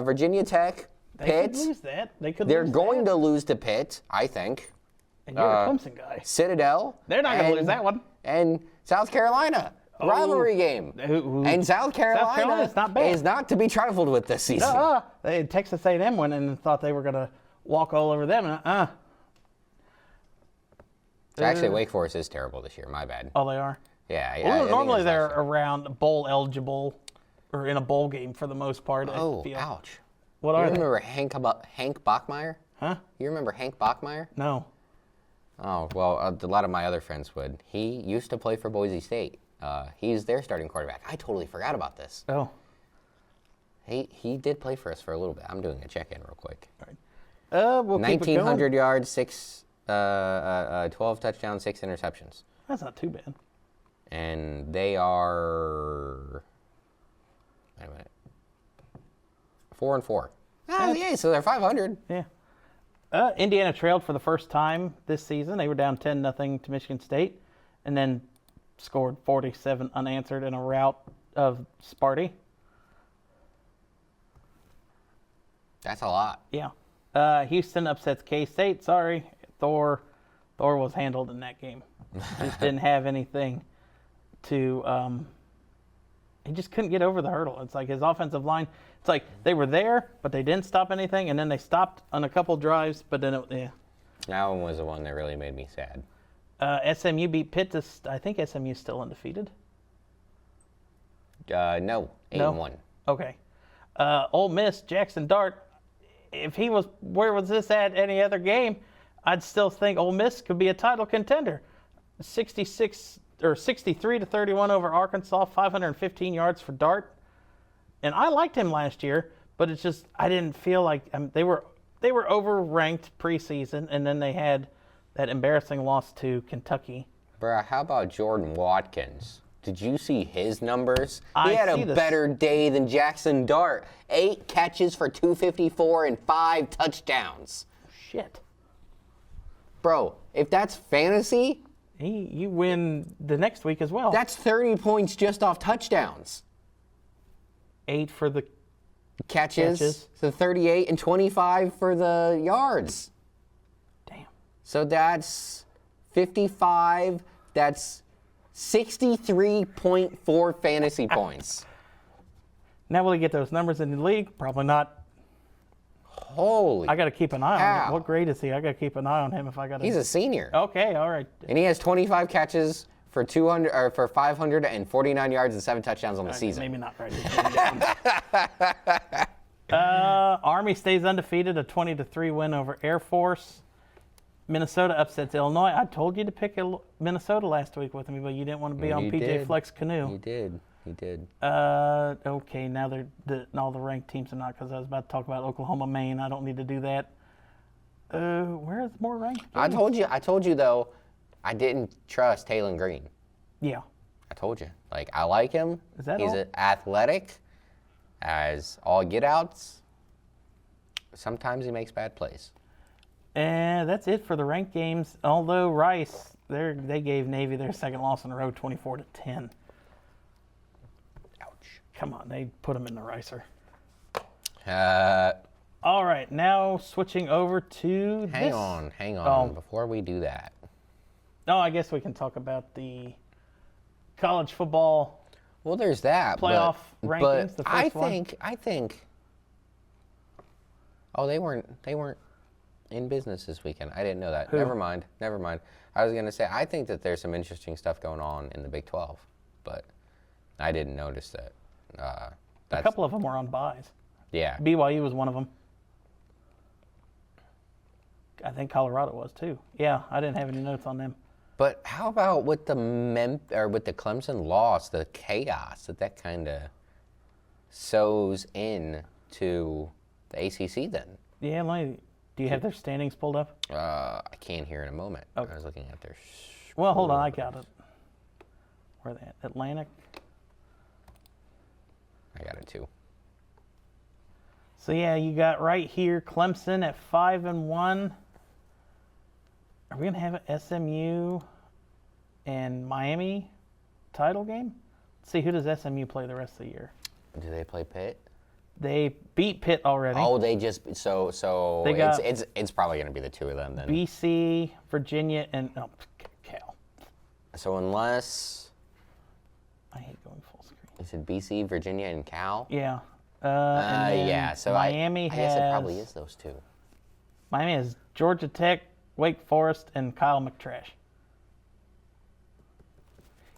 Virginia Tech, Pitt. They could lose that. They're going to lose to Pitt, I think. And you're a Clemson guy. Citadel. They're not going to lose that one. And South Carolina. Rivalry game. And South Carolina is not bad. Is not to be trifled with this season. Texas A&M went in and thought they were going to walk all over them. Actually, Wake Forest is terrible this year. My bad. Oh, they are? Yeah. Well, normally they're around bowl eligible or in a bowl game for the most part. Oh, ouch. What are they? You remember Hank Bachmeier? Huh? You remember Hank Bachmeier? No. Oh, well, a lot of my other friends would. He used to play for Boise State. He's their starting quarterback. I totally forgot about this. Oh. He did play for us for a little bit. I'm doing a check-in real quick. All right. 1,900 yards, 12 touchdowns, 6 interceptions. That's not too bad. And they are, wait a minute, 4-4. Yeah, so they're 500. Yeah. Indiana trailed for the first time this season. They were down 10-0 to Michigan State, and then scored 47 unanswered in a rout of Sparty. That's a lot. Yeah. Houston upsets K-State. Sorry. Thor was handled in that game. Just didn't have anything to he just couldn't get over the hurdle. It's like his offensive line, it's like they were there, but they didn't stop anything, and then they stopped on a couple drives, but then That one was the one that really made me sad. SMU beat Pitt. I think SMU's still undefeated. No, 8-1. Okay. Ole Miss, Jackson Dart. If he was, where was this at any other game? I'd still think Ole Miss could be a title contender. 63-31 over Arkansas, 515 yards for Dart. And I liked him last year, but it's just I didn't feel like they were overranked preseason, and then they had that embarrassing loss to Kentucky. Bruh, how about Jordan Watkins? Did you see his numbers? I He had see a this. better day than Jackson Dart. 8 catches for 254 and 5 touchdowns. Shit. Bro, if that's fantasy, You win the next week as well. that's 30 points just off touchdowns. 8 for the Catches. So 38 and 25 for the yards. damn. So that's 55. That's 63.4 fantasy points. Now will he get those numbers in the league? Probably not. Holy. I got to keep an eye on How? him. What grade is he? I got to keep an eye on him if I got to. He's a senior. Okay, all right. And he has 25 catches for 549 yards and 7 touchdowns on the season. Maybe not right. Army stays undefeated, a 20-3 win over Air Force. Minnesota upsets Illinois. I told you to pick Minnesota last week with me, but you didn't want to be on You PJ did. Flex Canoe. He did. He did. Okay, now all the ranked teams are not, because I was about to talk about Oklahoma, Maine. I don't need to do that. Where's more ranked? I told you though, I didn't trust Taylor Green. Yeah. I told you. Like, I like him. Is that He's all? athletic as all get outs. Sometimes he makes bad plays. And that's it for the ranked games. Although Rice, they gave Navy their second loss in a row, 24-10. Ouch. Come on, they put them in the ricer. Uh, All right, now switching over to hang on. Oh. Before we do that. Oh, I guess we can talk about the college football. Well, there's that. Playoff but, rankings, the But I first one. think. Oh, they weren't in business this weekend. I didn't know that. Who? Never mind. I was gonna say I think that there's some interesting stuff going on in the Big 12, but I didn't notice that. A couple of them were on buys. Yeah. BYU was one of them. I think Colorado was too. Yeah, I didn't have any notes on them. But how about with the with the Clemson loss, the chaos that kind of sows in to the ACC then? Yeah, do you have their standings pulled up? I can here in a moment. Okay. I was looking at their. Well, hold on, I got it. Where are they at? Atlantic? I got it too. So yeah, you got right here Clemson at 5-1. Are we gonna have an SMU and Miami title game? Let's see, who does SMU play the rest of the year? Do they play Pitt? They beat Pitt already. Oh, they just so They got- it's probably gonna be the two of them then. BC, Virginia, and Cal. So unless I hate going full screen. is it BC, Virginia, and Cal? Yeah. And then Yeah. So Miami I guess it probably has- is those two. Miami has Georgia Tech, Wake Forest, and Kyle McTrash.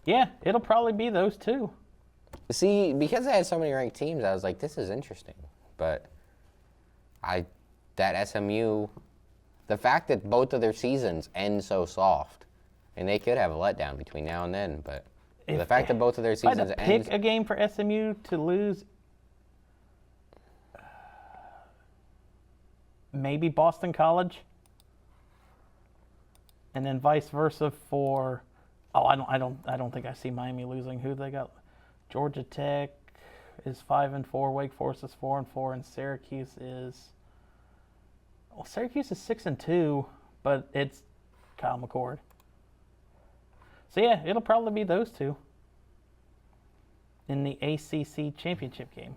Yeah, it'll probably be those two. See, because I had so many ranked teams, I was like, this is interesting. But that SMU, the fact that both of their seasons end so soft, and they could have a letdown between now and then, but the fact that both of their If I had seasons to end. pick a game for SMU to lose, maybe Boston College, and then vice versa for. Oh, I don't think I see Miami losing. Who they got? Georgia Tech is 5-4. Wake Forest is 4-4, and Syracuse is. Well, Syracuse is 6-2, but it's Kyle McCord. So yeah, it'll probably be those two in the ACC championship game.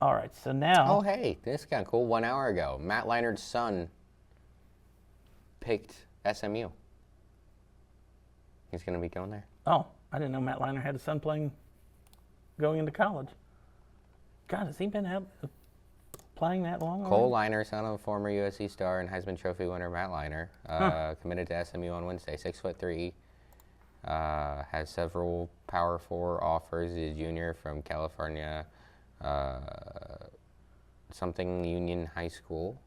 All right, so now. Oh, hey, this is kind of cool. 1 hour ago, Matt Leinart's son picked SMU. He's going to be going there. Oh, I didn't know Matt Leinart had a son going into college. God, has he been out playing that long? Cole Leinart, son of former USC star and Heisman Trophy winner Matt Leinart, committed to SMU on Wednesday. 6'3", has several Power 4 offers. He's a junior from California, something Union High School.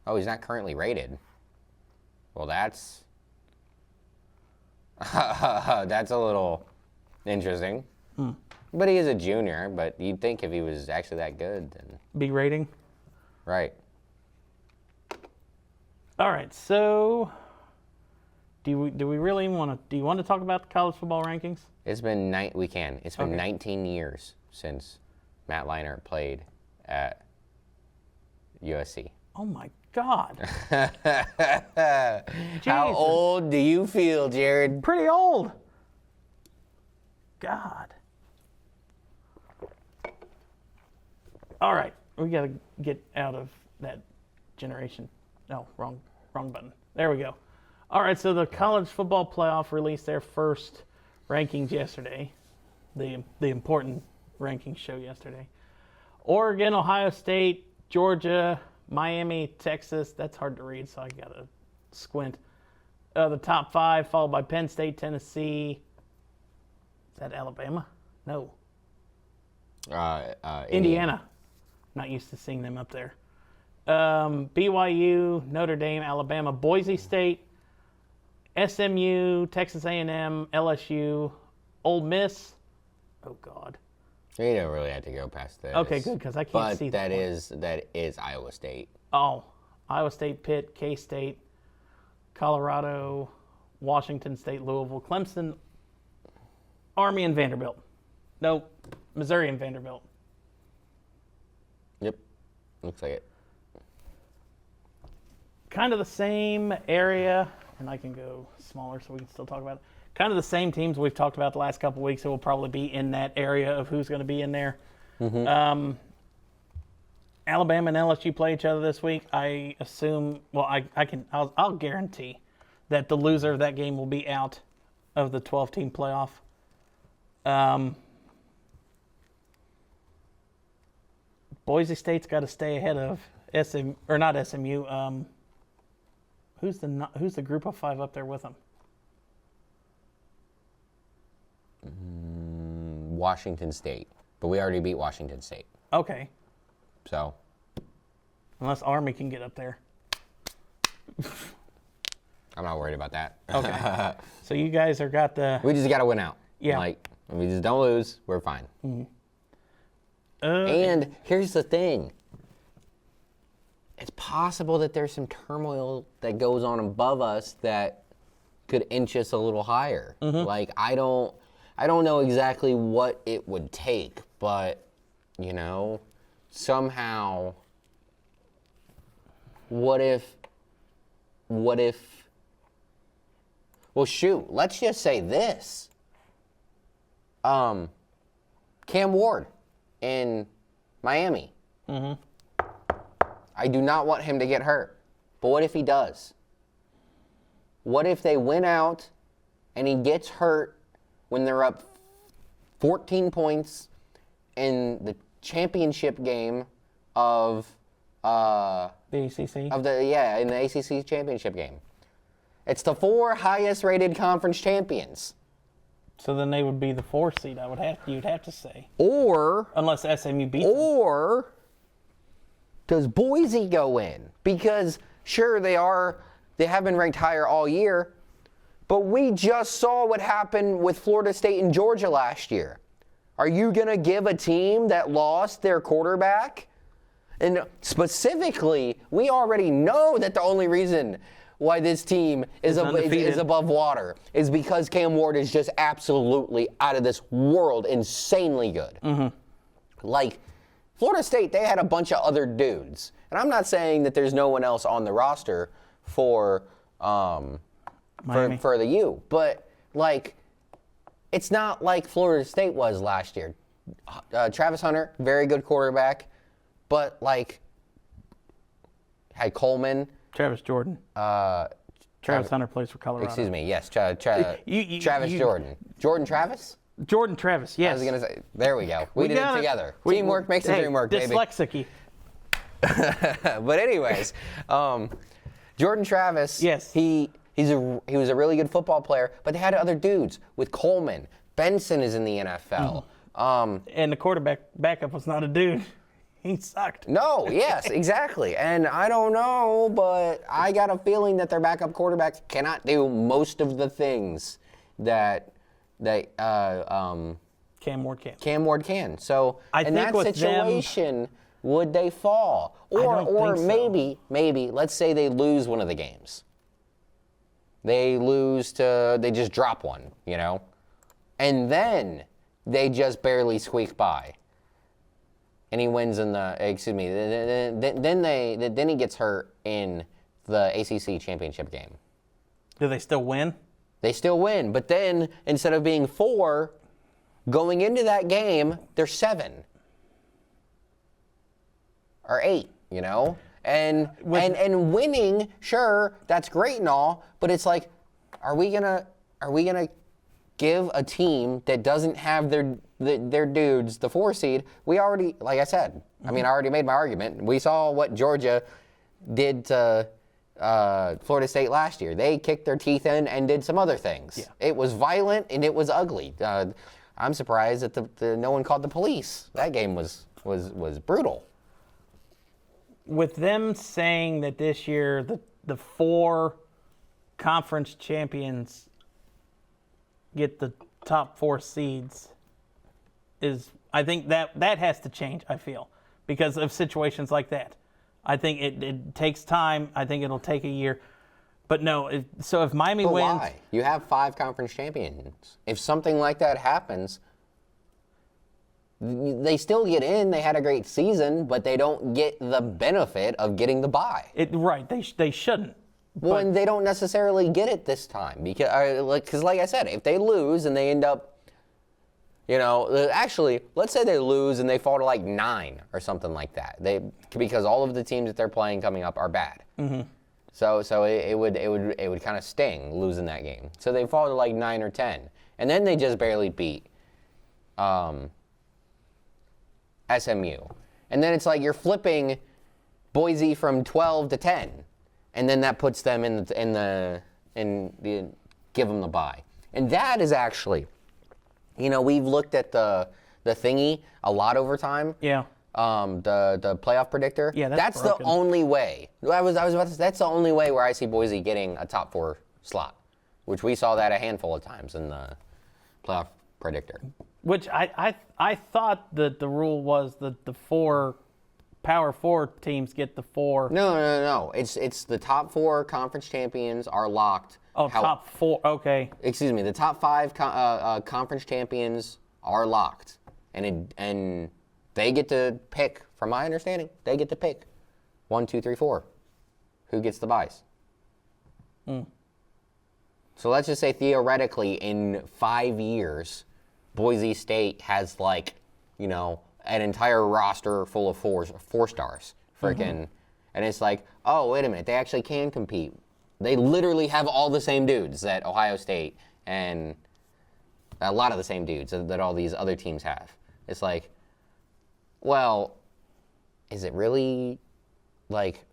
Oh, he's not currently rated. Well, that's that's a little interesting. But he is a junior. But you'd think if he was actually that good, then B rating. Right. All right. So, do we really want to? Do you want to talk about the college football rankings? It's been It's been 19 years since Matt Leinart played at USC. Oh my God. How old do you feel, Jared? Pretty old. God. All right, we got to get out of that generation. No, wrong button. There we go. All right, so the college football playoff released their first rankings yesterday. The important rankings show yesterday. Oregon, Ohio State, Georgia, Miami, Texas. That's hard to read, so I got to squint. The top 5, followed by Penn State, Tennessee. Is that Alabama? No. Indiana. Not used to seeing them up there. BYU, Notre Dame, Alabama, Boise State, SMU, Texas A&M, LSU, Ole Miss. Oh, God. You don't really have to go past this. Okay, good, because I can't see that. But that is Iowa State. Oh, Iowa State, Pitt, K-State, Colorado, Washington State, Louisville, Clemson, Army, and Vanderbilt. Nope, Missouri and Vanderbilt. Yep, looks like it. Kind of the same area, and I can go smaller so we can still talk about it. Kind of the same teams we've talked about the last couple of weeks that will probably be in that area of who's going to be in there. Mm-hmm. Alabama and LSU play each other this week. I assume, well, I'll guarantee that the loser of that game will be out of the 12-team playoff. Boise State's got to stay ahead of SMU. Who's the group of 5 up there with them? Washington State, but we already beat Washington State. Okay. So. Unless Army can get up there. I'm not worried about that. Okay. So you guys are got the. We just got to win out. Yeah. Like, if we just don't lose, we're fine. Mm-hmm. And here's the thing. It's possible that there's some turmoil that goes on above us that could inch us a little higher. Mm-hmm. Like, I don't know exactly what it would take, but, somehow, what if, well, shoot, let's just say this. Cam Ward in Miami. Mm-hmm. I do not want him to get hurt, but what if he does? What if they win out and he gets hurt when they're up 14 points in the championship game of the ACC? In the ACC championship game. It's the 4 highest rated conference champions. So then they would be the 4th seed, you'd have to say. Or unless SMU beats them. Or does Boise go in? Because sure they have been ranked higher all year, but we just saw what happened with Florida State and Georgia last year. Are you going to give a team that lost their quarterback? And specifically, we already know that the only reason why this team is above water is because Cam Ward is just absolutely out of this world, insanely good. Mm-hmm. Like, Florida State, they had a bunch of other dudes. And I'm not saying that there's no one else on the roster for the U, but, like, it's not like Florida State was last year. Travis Hunter, very good quarterback, but like had Coleman. Travis Jordan. Travis Hunter plays for Colorado. Excuse me. Yes, Travis Jordan. Jordan Travis. Jordan Travis. Yes. I was gonna say. There we go. We did it together. Teamwork makes the dream work, baby. Dyslexic. But anyways, Jordan Travis. Yes. He was a really good football player, but they had other dudes with Coleman. Benson is in the NFL. And the backup was not a dude. He sucked. No, yes, exactly. And I don't know, but I got a feeling that their backup quarterbacks cannot do most of the things that Cam Ward can. Cam Ward can. So I in think that situation, would they fall? Or maybe, let's say they lose one of the games. They just drop one, and then they just barely squeak by. And he wins in the, then he gets hurt in the ACC championship game. Do they still win? They still win, but then instead of being 4, going into that game, they're 7 or 8, And winning, sure, that's great and all, but it's like, are we gonna give a team that doesn't have their dudes the 4 seed? We already, like I said, I already made my argument. We saw what Georgia did to Florida State last year. They kicked their teeth in and did some other things. Yeah. It was violent and it was ugly. I'm surprised that no one called the police. That game was brutal. With them saying that this year the 4 conference champions get the top 4 seeds, I think that has to change, I feel, because of situations like that. I think it takes time. I think it'll take a year. But no, so if Miami wins... Why? You have 5 conference champions. If something like that happens, they still get in. They had a great season, but they don't get the benefit of getting the bye. Right, they shouldn't. Well, and they don't necessarily get it this time because, like I said, if they lose and they end up, actually, let's say they lose and they fall to like 9 or something like that. Because all of the teams that they're playing coming up are bad. Mm-hmm. So it would kind of sting losing that game. So they fall to like 9 or 10, and then they just barely beat SMU, and then it's like you're flipping Boise from 12 to 10. And then that puts them in the give them the bye. And that is actually, we've looked at the thingy a lot over time. Yeah. The playoff predictor. Yeah, that's the only way. I was about to say, that's the only way where I see Boise getting a top 4 slot, which we saw that a handful of times in the playoff predictor. Which I thought that the rule was that the 4 Power 4 teams get the 4. No. It's the top 4 conference champions are locked. Oh, top 4. Okay. Excuse me. The top 5 conference champions are locked, and they get to pick. From my understanding, they get to pick 1, 2, 3, 4. Who gets the byes? So let's just say theoretically, in 5 years, Boise State has an entire roster full of 4 stars, freaking, and it's like, oh, wait a minute, they actually can compete. They literally have all the same dudes that Ohio State and a lot of the same dudes that all these other teams have. It's like, well, is it really like,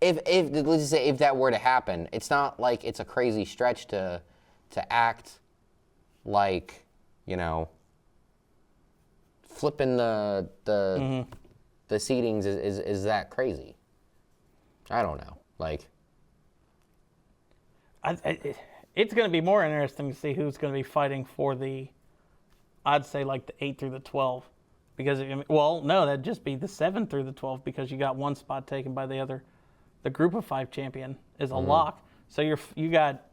if let's just say if that were to happen, it's not like it's a crazy stretch to act like, flipping the seedings is that crazy? I don't know. It's going to be more interesting to see who's going to be fighting for I'd say the 8 through the 12, because that'd just be the 7 through the 12, because you got one spot taken by the other. The group of 5 champion is a lock, so you got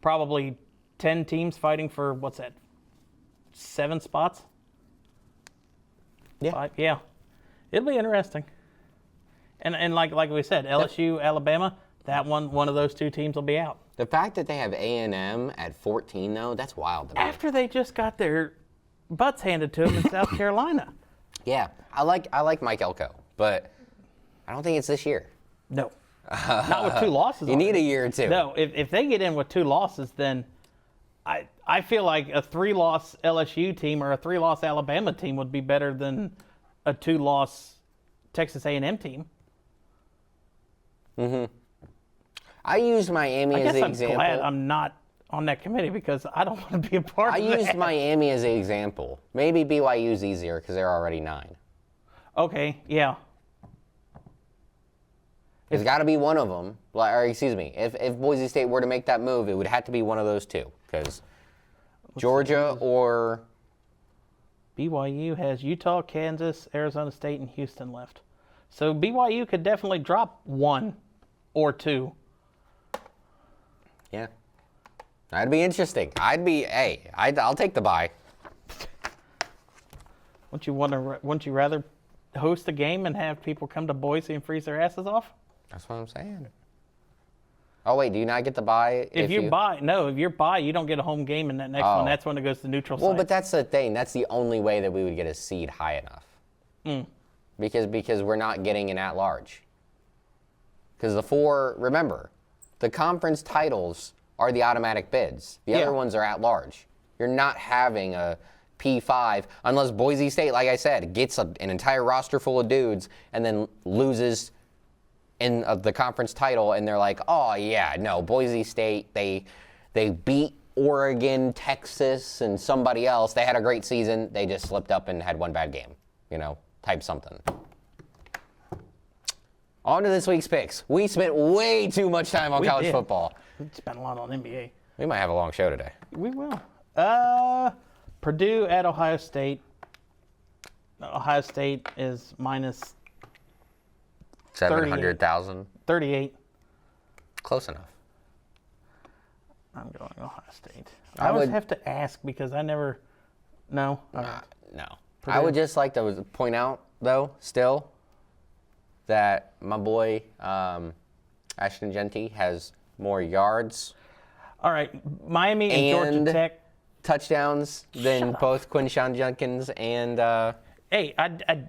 probably 10 teams fighting for 7 spots. Yeah. 5, yeah. It'll be interesting. And like we said, LSU, Alabama, that one of those 2 teams will be out. The fact that they have A&M at 14, though, that's wild to me. After they just got their butts handed to them in South Carolina. Yeah, I like Mike Elko, but I don't think it's this year. No. Not with 2 losses. You need a year or two. No, if they get in with 2 losses, then I feel like a 3-loss LSU team or a 3-loss Alabama team would be better than a 2-loss Texas A&M team. Mm-hmm. I used Miami as the example. I'm glad I'm not on that committee because I don't want to be a part of that. I used Miami as an example. Maybe BYU's easier because they're already 9. Okay, yeah. There's got to be one of them. Or excuse me, if Boise State were to make that move, it would have to be one of those 2 because Georgia or BYU has Utah, Kansas, Arizona State, and Houston left. So BYU could definitely drop 1 or 2. Yeah. That'd be interesting. I'll take the bye. Wouldn't you rather host a game and have people come to Boise and freeze their asses off? That's what I'm saying. Oh wait, do you not get the bye? If you're bye, you don't get a home game in that next one. That's when it goes to neutral site. Well, but that's the thing. That's the only way that we would get a seed high enough. Because we're not getting an at-large. Because remember, the conference titles are the automatic bids. The other ones are at-large. You're not having a P5 unless Boise State, like I said, gets an entire roster full of dudes and then loses in the conference title, and they're like, oh yeah, no, Boise State, they beat Oregon, Texas, and somebody else. They had a great season. They just slipped up and had one bad game, type something. On to this week's picks. We spent way too much time on college football. We spent a lot on NBA. We might have a long show today. We will. Purdue at Ohio State. Ohio State is minus 700,000. 38. Close enough. I'm going Ohio State. I always have to ask because I never. No. No. Purdue. I would just like to point out, though, still, that my boy Ashton Genty has more yards. All right, Miami and Georgia Tech touchdowns than both Quinshon Judkins and. Hey,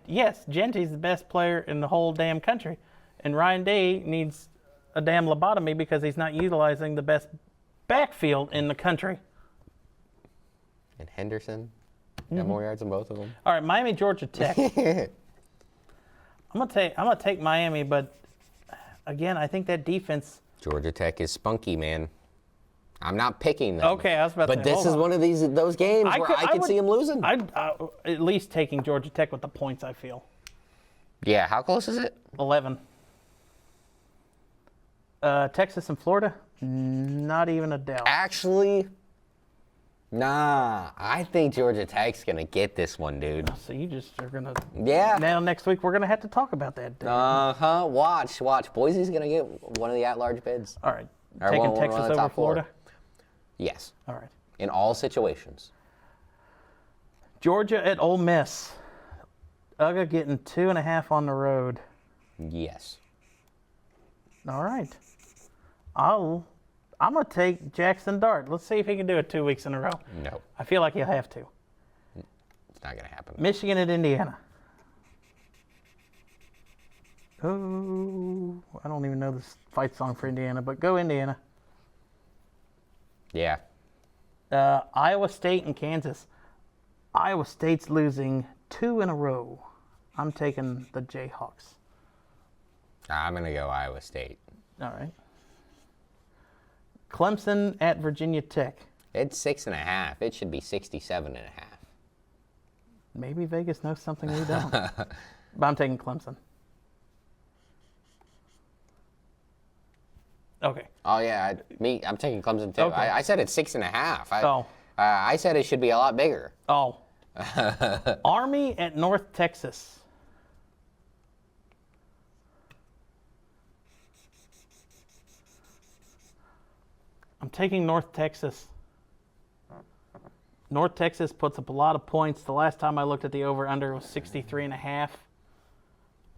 yes, Genty's the best player in the whole damn country, and Ryan Day needs a damn lobotomy because he's not utilizing the best backfield in the country. And Henderson got more yards than both of them. All right, Miami, Georgia Tech. I'm gonna take Miami, but again, I think that defense. Georgia Tech is spunky, man. I'm not picking them. Okay, I was about to say. But this is one of those games where I could see them losing. I'd at least taking Georgia Tech with the points, I feel. Yeah, how close is it? 11. Texas and Florida, not even a doubt. Actually, nah. I think Georgia Tech's going to get this one, dude. So you just are going to... Yeah. Now next week we're going to have to talk about that. Dude. Uh-huh. Watch. Boise's going to get one of the at-large bids. All right. Taking Texas over Florida? Yes. All right. In all situations. Georgia at Ole Miss. UGA getting 2.5 on the road. Yes. All right. I'm going to take Jackson Dart. Let's see if he can do it 2 weeks in a row. No. I feel like he'll have to. It's not going to happen. Michigan at Indiana. Oh, I don't even know this fight song for Indiana, but go Indiana. Yeah. Iowa State and Kansas. Iowa State's losing 2 in a row. I'm taking the Jayhawks. I'm going to go Iowa State. All right. Clemson at Virginia Tech. It's 6.5. It should be 67.5. Maybe Vegas knows something we don't. But I'm taking Clemson. Okay. Oh, yeah. I'm taking Clemson, too. Okay. I said it's 6.5. I said it should be a lot bigger. Oh. Army at North Texas. I'm taking North Texas. North Texas puts up a lot of points. The last time I looked at the over-under was 63.5.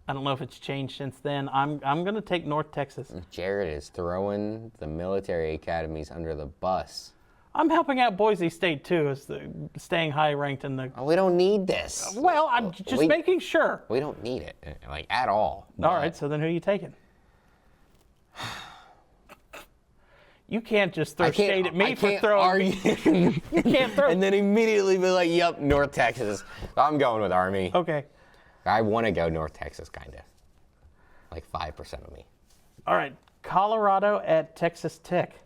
I don't know if it's changed since then. I'm going to take North Texas. Jared is throwing the military academies under the bus. I'm helping out Boise State, too, as staying high ranked in the... Oh, we don't need this. Well, I'm just making sure. We don't need it, like, at all. All right, so then who are you taking? You can't just throw shade at me for throwing. You can't throw. And then immediately be like, yep, North Texas. I'm going with Army. Okay. I want to go North Texas, kind of. Like 5% of me. All right. Colorado at Texas Tech.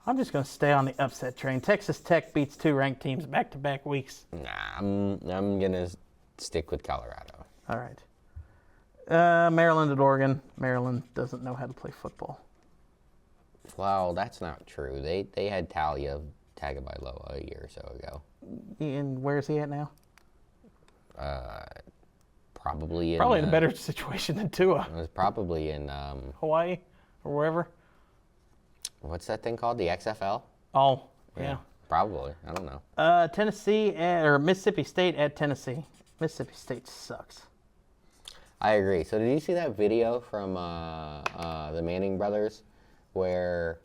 I'm just going to stay on the upset train. Texas Tech beats 2 ranked teams back-to-back weeks. Nah, I'm going to stick with Colorado. All right. Maryland at Oregon. Maryland doesn't know how to play football. Well, that's not true. They had Talia Tagovailoa a year or so ago. And where's he at now? Probably in a better situation than Tua. It was probably in Hawaii or wherever. What's that thing called? The XFL? Oh, yeah. Probably. I don't know. Tennessee or Mississippi State at Tennessee. Mississippi State sucks. I agree. So did you see that video from the Manning brothers where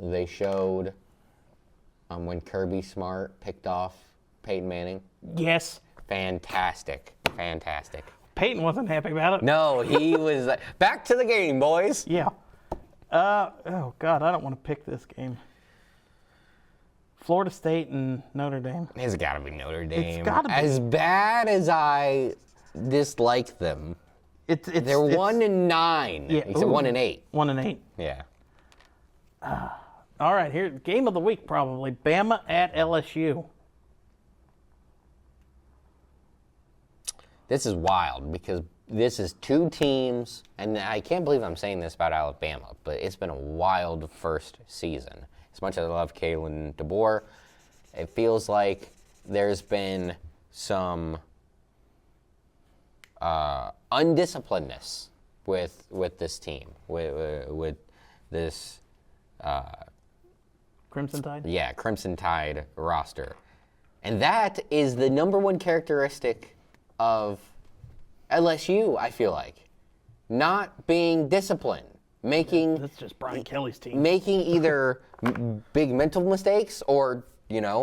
they showed when Kirby Smart picked off Peyton Manning? Yes. Fantastic. Peyton wasn't happy about it. No, he was like, back to the game, boys. Yeah. Oh, God, I don't want to pick this game. Florida State and Notre Dame. It's got to be Notre Dame. It's got to be. As bad as I dislike them, they're 1-9. Yeah. Except 1-8. 1-8. Yeah. All right, here, game of the week probably. Bama at LSU. This is wild because this is 2 teams, and I can't believe I'm saying this about Alabama, but it's been a wild first season. As much as I love Kalen DeBoer, it feels like there's been some undisciplinedness with this team, with this Crimson Tide? Yeah, Crimson Tide roster. And that is the number one characteristic of LSU, I feel like. Not being disciplined. That's just Brian Kelly's team. Making either big mental mistakes or,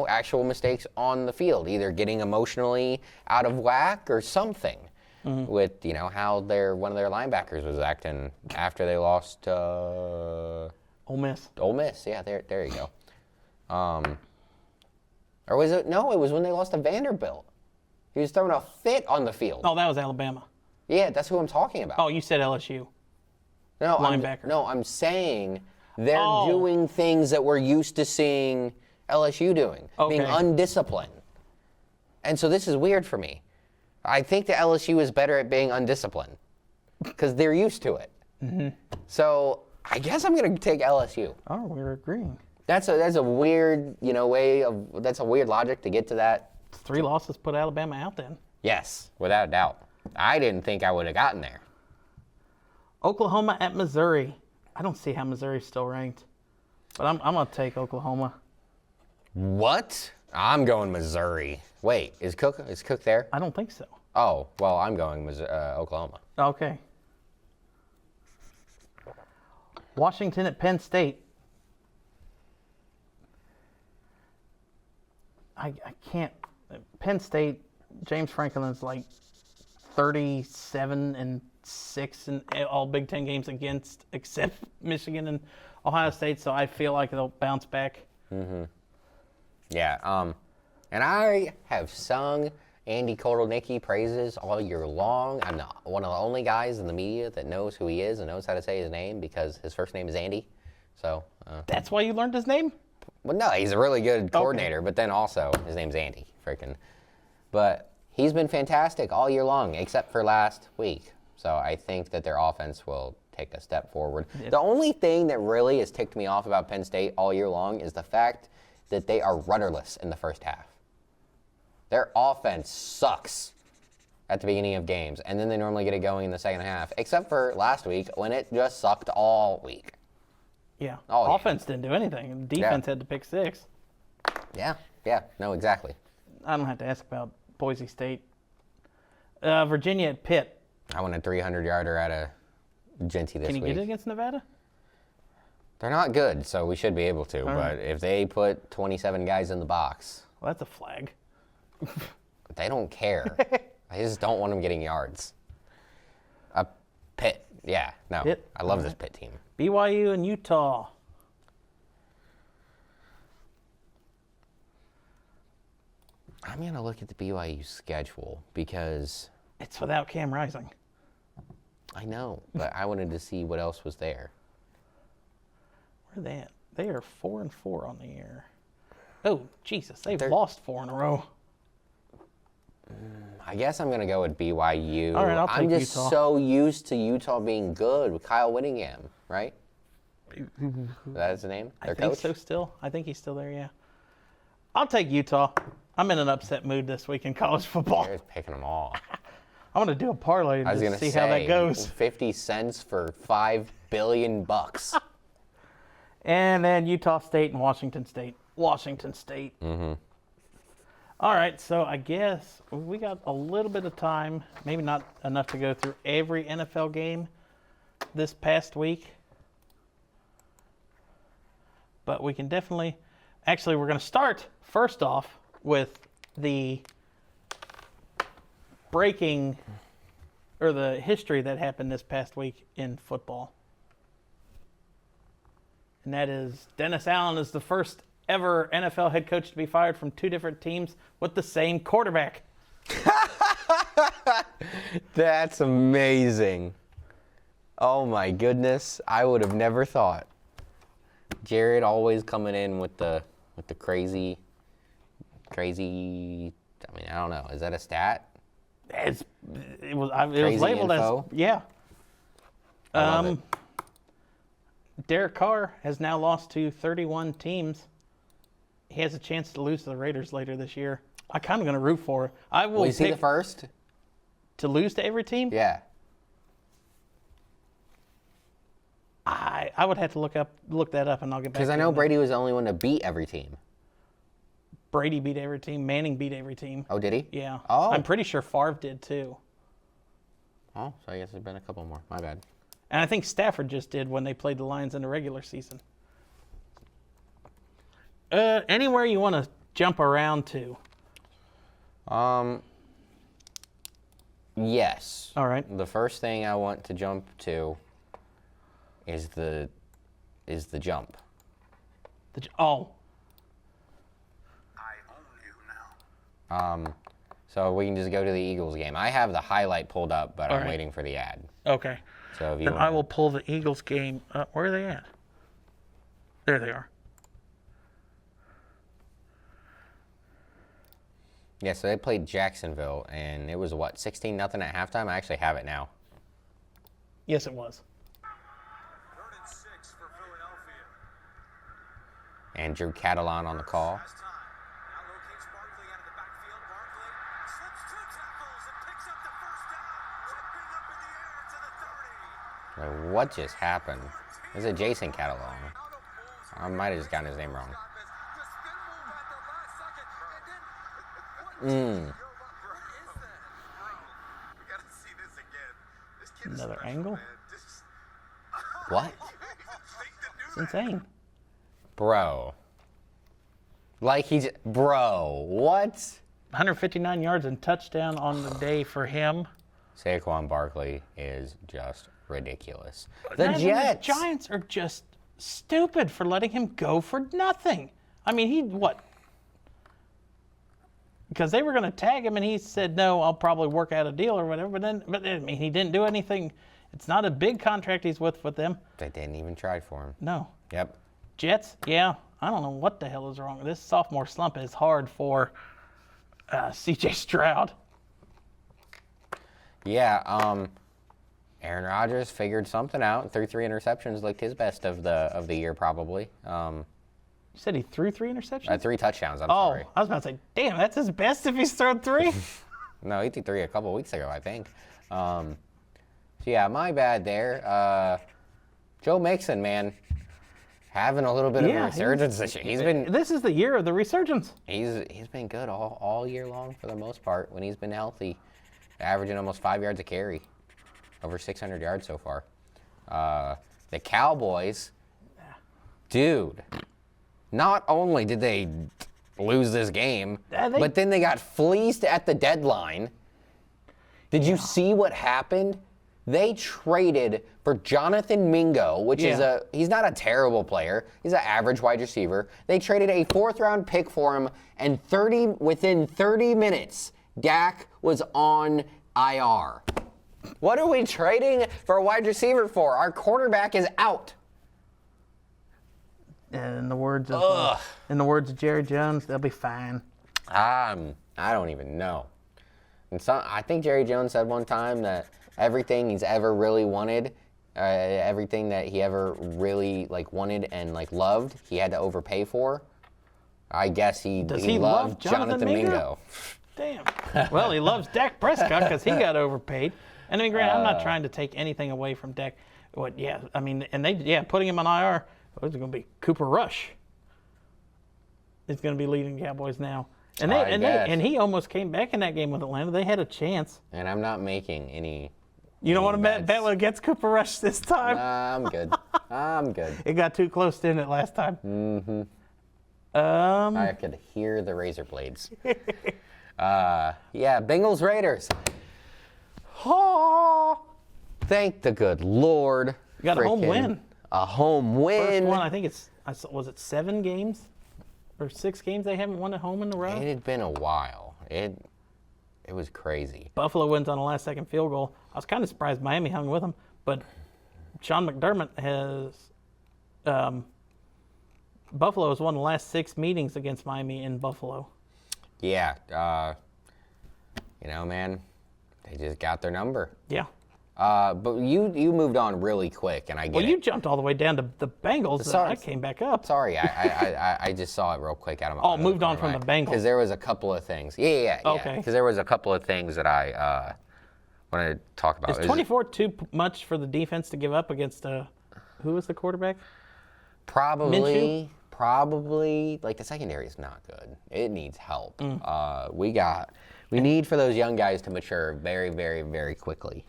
actual mistakes on the field. Either getting emotionally out of whack or something. Mm-hmm. With, how one of their linebackers was acting after they lost to Ole Miss. Ole Miss, yeah, there you go. Or was it? No, it was when they lost to Vanderbilt. He was throwing a fit on the field. Oh, that was Alabama. Yeah, that's who I'm talking about. Oh, you said LSU. No, linebacker. I'm saying they're doing things that we're used to seeing LSU doing, being undisciplined. And so this is weird for me. I think that LSU is better at being undisciplined because they're used to it. Mm-hmm. So I guess I'm going to take LSU. Oh, we're agreeing. That's a weird, that's a weird logic to get to that. 3 losses put Alabama out then. Yes, without a doubt. I didn't think I would have gotten there. Oklahoma at Missouri. I don't see how Missouri's still ranked, but I'm going to take Oklahoma. What? I'm going Missouri. Wait, is Cook there? I don't think so. Oh, well, I'm going Oklahoma. Okay. Washington at Penn State. I can't. Penn State, James Franklin's like 37-6 in all Big Ten games except Michigan and Ohio State, so I feel like they'll bounce back. Mm-hmm. Yeah, and I have sung Andy Kotelnicki praises all year long. I'm not one of the only guys in the media that knows who he is and knows how to say his name because his first name is Andy. So that's why you learned his name? Well, no, he's a really good coordinator, but then also his name's Andy, But he's been fantastic all year long, except for last week. So I think that their offense will take a step forward. Yeah. The only thing that really has ticked me off about Penn State all year long is the fact that they are rudderless in the first half. Their offense sucks at the beginning of games, and then they normally get it going in the second half, except for last week when it just sucked all week. Yeah. Offense didn't do anything. Defense had to pick 6. Yeah. No, exactly. I don't have to ask about Boise State. Virginia at Pitt. I won a 300-yarder at a Genty this Can you week. get it against Nevada? They're not good, so we should be able to. But right. if they put 27 guys in the box, Well, that's a flag. they don't care. I just don't want them getting yards. Pitt. Yeah, no. Pitt? I love this Pitt team. BYU and Utah. I'm going to look at the BYU schedule because It's without Cam Rising. I know, but I wanted to see what else was there. Where are they at? They are 4-4 on the year. Oh, Jesus, they've lost 4 in a row. I guess I'm going to go with BYU. All right, I'll take I'm just Utah. so used to Utah being good with Kyle Whittingham, right? That's his name? I Their think coach? so still. I think he's still there, yeah. I'll take Utah. I'm in an upset mood this week in college football. They're just picking them all. I want to do a parlay I was and going just to see how that goes. 50 cents for $5 billion. And then Utah State and Washington State. Washington State. Mm-hmm. All right, so I guess we got a little bit of time, maybe not enough to go through every NFL game this past week. But we can definitely, actually we're going to start first off with the breaking, or the history that happened this past week in football. And that is Dennis Allen is the first ever NFL head coach to be fired from 2 different teams with the same quarterback. That's amazing. Oh my goodness. I would have never thought. Jared always coming in with the crazy, I mean, I don't know. Is that a stat? It was Crazy labeled info? as, yeah. I love it. Derek Carr has now lost to 31 teams. He has a chance to lose to the Raiders later this year. I'm kind of going to root for it. I will Was he pick the first? to lose to every team. Yeah. I would have to look that up, and I'll get back. Because I know Brady was the only one to beat every team. Brady beat every team. Manning beat every team. Oh, did he? Yeah. Oh. I'm pretty sure Favre did too. Oh, so I guess there's been a couple more. My bad. And I think Stafford just did when they played the Lions in the regular season. Anywhere you want to jump around to? Yes. All right. The first thing I want to jump to is the jump. Oh. I own you now. So we can just go to the Eagles game. I have the highlight pulled up, but All I'm right. waiting for the ad. Okay. So if you Then want, I will pull the Eagles game up. Where are they at? There they are. Yeah, so they played Jacksonville, and it was, 16-0 at halftime? I actually have it now. Yes, it was. 3rd and 6 for Philadelphia. And Drew Catalan on the call. Last time. Now locates Barkley out of the backfield. Barkley slips 2 tackles and picks up the first down. Ripping up in the air to the 30. Like, what just happened? Is it Jason Catalan? Out of Bulls. I might have just gotten his name wrong. The spin move at the last second. And then what Mm. is that? Bro, we gotta see this again. This kid is Another special, angle? man. This What? It's insane. Bro. Like bro, what? 159 yards and touchdown on the day for him. Saquon Barkley is just ridiculous. The And Jets. Giants are just stupid for letting him go for nothing. I mean, because they were going to tag him, and he said, no, I'll probably work out a deal or whatever. But I mean, he didn't do anything. It's not a big contract he's with them. They didn't even try for him. No. Yep. Jets, yeah, I don't know what the hell is wrong. This sophomore slump is hard for C.J. Stroud. Yeah, Aaron Rodgers figured something out. Threw 3 interceptions, looked his best of the year probably. You said he threw 3 interceptions? 3 touchdowns, I'm Oh, sorry. I was about to say, damn, that's his best if he's thrown 3? No, he threw 3 a couple weeks ago, I think. So yeah, my bad there. Joe Mixon, man, having a little bit of a resurgence this year. This is the year of the resurgence. He's been good all year long for the most part when he's been healthy, averaging almost 5 yards a carry, over 600 yards so far. The Cowboys, dude, not only did they lose this game, but then they got fleeced at the deadline. Did you see what happened? They traded for Jonathan Mingo, which is he's not a terrible player. He's an average wide receiver. They traded a 4th-round pick for him, and within 30 minutes, Dak was on IR. What are we trading for a wide receiver for? Our quarterback is out. In the words of Jerry Jones, they'll be fine. I don't even know. And I think Jerry Jones said one time that everything he's ever really wanted, everything that he ever really wanted and loved, he had to overpay for. I guess he loved Jonathan Mingo. Damn. Well, he loves Dak Prescott because he got overpaid. And I mean, granted, I'm not trying to take anything away from Dak. Putting him on IR. It's going to be Cooper Rush. It's going to be leading Cowboys now. And he almost came back in that game with Atlanta. They had a chance. And I'm not making any. You don't want to bet against Cooper Rush this time? Nah, I'm good. I'm good. It got too close, didn't it, last time? Mm-hmm. I could hear the razor blades. Bengals Raiders. Oh, thank the good Lord. You got a home win. A home win. First one, I think was it 7 games? Or 6 games they haven't won at home in a row? It had been a while. It was crazy. Buffalo wins on a last-second field goal. I was kind of surprised Miami hung with them, but Sean McDermott has Buffalo has won the last 6 meetings against Miami in Buffalo. Yeah, man, they just got their number. Yeah. But you moved on really quick, and I get it. Well, you jumped all the way down to the Bengals, and I came back up. Sorry, I just saw it real quick out of my. Oh, moved on from the Bengals. Because there was a couple of things. Yeah. Okay. Because there was a couple of things that I wanted to talk about. Is 24 too much for the defense to give up against who was the quarterback? Probably. The secondary is not good. It needs help. We need for those young guys to mature very, very, very quickly.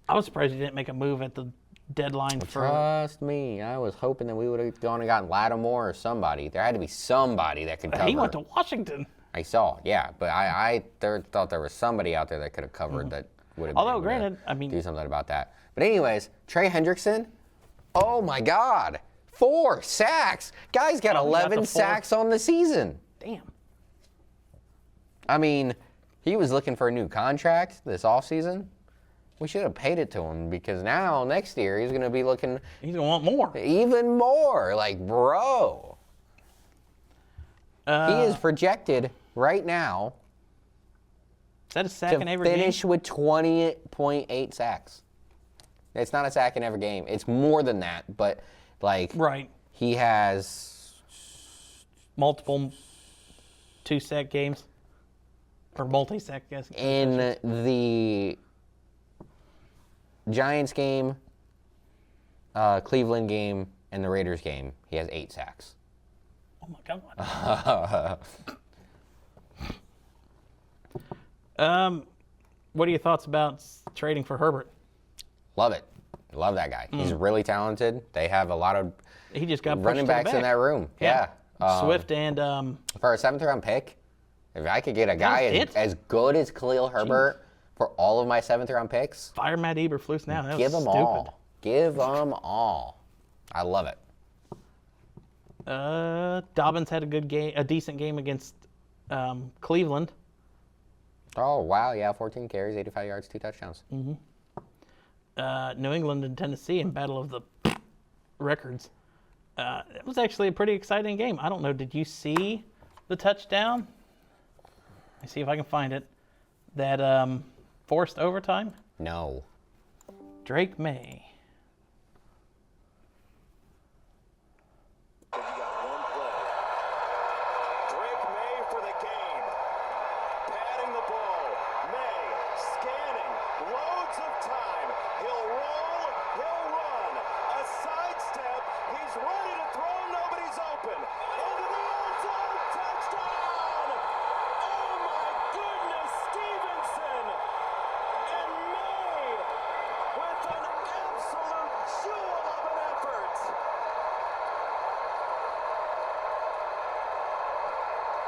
I was surprised you didn't make a move at the deadline for. Trust me, I was hoping that we would have gone and gotten Lattimore or somebody. There had to be somebody that could cover. He went to Washington. I saw, yeah, but I thought there was somebody out there that could have covered that would have. Although, granted, do something about that. But anyways, Trey Hendrickson, oh my God, 4 sacks. Guy's got 11 sacks on the season. Damn. I mean, he was looking for a new contract this offseason. We should have paid it to him because now, next year, he's going to be looking. He's going to want more. Even more. Bro. He is projected right now is that a sack in every game? To finish with 20.8 sacks. It's not a sack in every game. It's more than that, but, right. He has multiple 2-sack games. Or multi-sack, I guess. In the Giants game, Cleveland game, and the Raiders game, he has 8 sacks. Oh my God. What are your thoughts about trading for Herbert? Love it. Love that guy. He's really talented. They have a lot of he just got running backs in that room. Yeah. Swift and for a 7th-round pick, if I could get a guy as good as Khalil Herbert for all of my 7th-round picks, fire Matt Eberflus now. Give them all. Give them all. I love it. Dobbins had a decent game against Cleveland. Oh, wow, yeah, 14 carries, 85 yards, 2 touchdowns. Mm-hmm. New England and Tennessee in battle of the records. It was actually a pretty exciting game. I don't know, did you see the touchdown? Let me see if I can find it. That forced overtime? No. Drake May. He'll roll, he'll run, a sidestep, he's ready to throw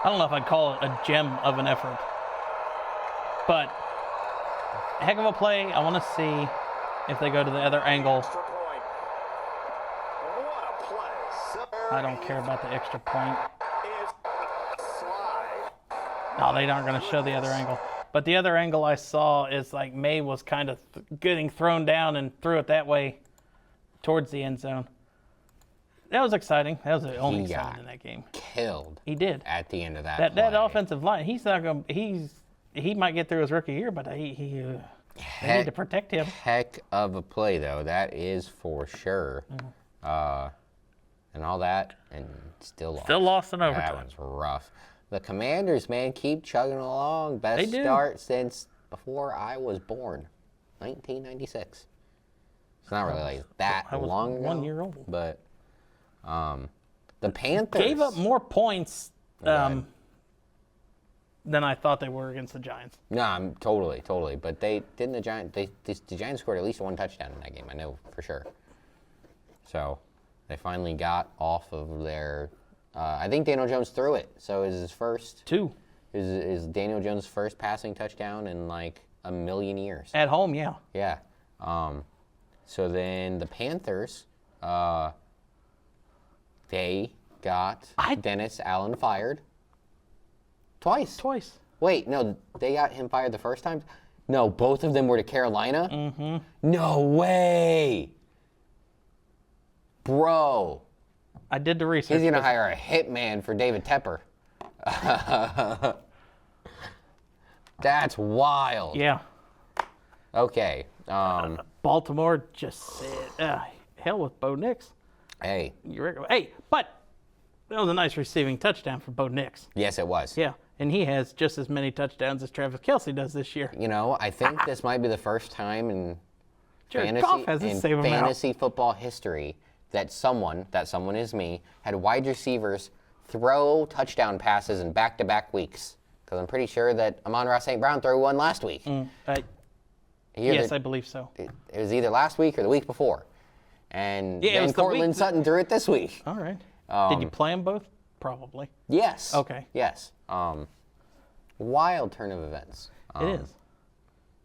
I don't know if I'd call it a gem of an effort. But heck of a play. I want to see if they go to the other angle. Extra point. What a play. I don't care about the extra point. Is slide. No, they aren't going to show the other angle. But the other angle I saw is like May was kind of getting thrown down and threw it that way towards the end zone. That was exciting. That was the only exciting in that game. Killed. He did. At the end of that That play. offensive line, he's not going. He might get through his rookie year, but they need to protect him. Heck of a play, though. That is for sure. And all that, and still lost. Still lost in overtime. That was rough. The Commanders, man, keep chugging along. Best They do. start since before I was born, 1996. It's not really like that I was long ago. 1 year old. But the Panthers Gave up more points ahead. than I thought they were against the Giants. No, I'm totally. But they didn't. The Giants scored at least one touchdown in that game. I know for sure. So they finally got off of their. I think Daniel Jones threw it. So is his first. 2. Is Daniel Jones' first passing touchdown in like a million years? At home, yeah. Yeah. So then the Panthers, they got Dennis Allen fired. Twice. Wait, no, they got him fired the first time? No, both of them were to Carolina? Mm-hmm. No way. Bro. I did the research. He's going to hire a hitman for David Tepper. That's wild. Yeah. Okay. Baltimore just said, hell with Bo Nix. Hey. Hey, but that was a nice receiving touchdown for Bo Nix. Yes, it was. Yeah, and he has just as many touchdowns as Travis Kelce does this year. You know, I think this might be the first time in Jared Goff has the same amount. fantasy football history that someone is me, had wide receivers throw touchdown passes in back-to-back weeks. Because I'm pretty sure that Amon-Ra St. Brown threw one last week. Yes, I believe so. It was either last week or the week before. And Yeah, it then was the Cortland week Sutton threw it this week. All right. Did you play them both? Probably. Yes. Okay. Yes. Wild turn of events. It is.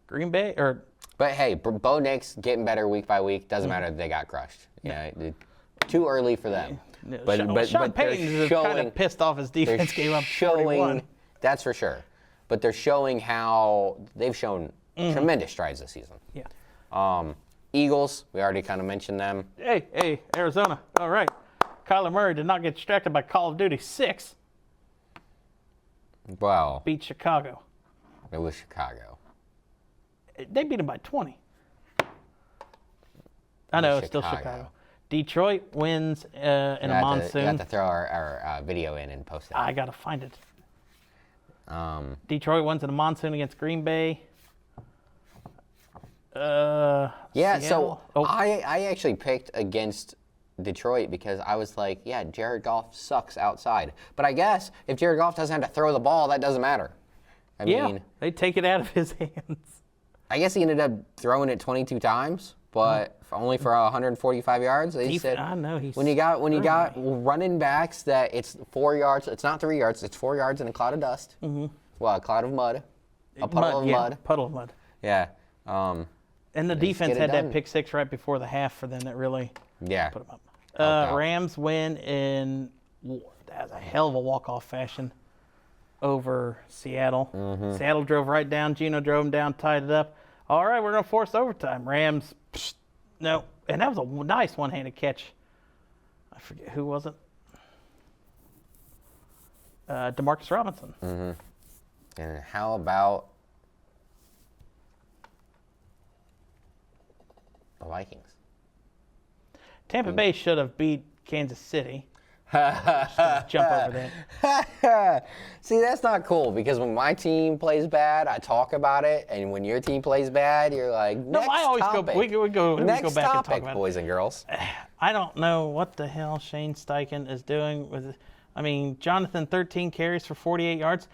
Green Bay, or But hey, Bo Nix getting better week by week. Doesn't matter if they got crushed. Yeah, too early for them. Sean Payton is kind of pissed off his defense gave up 41. That's for sure. But they're showing how they've shown tremendous strides this season. Yeah. Eagles, we already kind of mentioned them. Hey, Arizona. All right. Kyler Murray did not get distracted by Call of Duty 6. Well, Beat Chicago. it was Chicago. They beat him by 20. I know, it's still Chicago. Detroit wins in a monsoon. You have to throw our video in and post it. I got to find it. Detroit wins in a monsoon against Green Bay. Yeah, Seattle. so I actually picked against Detroit because I was like, yeah, Jared Goff sucks outside. But I guess if Jared Goff doesn't have to throw the ball, that doesn't matter. I mean, they take it out of his hands. I guess he ended up throwing it 22 times, but only for 145 yards. They said, I know he's when you got running backs that it's 4 yards, it's not 3 yards, it's 4 yards in a cloud of dust. Mm-hmm. Well, a cloud of mud, a puddle of mud. Puddle of mud. Yeah. And the defense had that pick six right before the half for them that really put them up. Rams win in that was a hell of a walk-off fashion over Seattle. Mm-hmm. Seattle drove right down. Geno drove them down, tied it up. All right, we're going to force overtime. Rams, no. And that was a nice one-handed catch. I forget, who was it? Demarcus Robinson. Mm-hmm. And how about the Vikings? Tampa Bay should have beat Kansas City. Jump over that. See, that's not cool because when my team plays bad, I talk about it, and when your team plays bad, you're like, next I always topic. we go Next back topic, and talk about boys and girls. I don't know what the hell Shane Steichen is doing with. I mean, Jonathan 13 carries for 48 yards.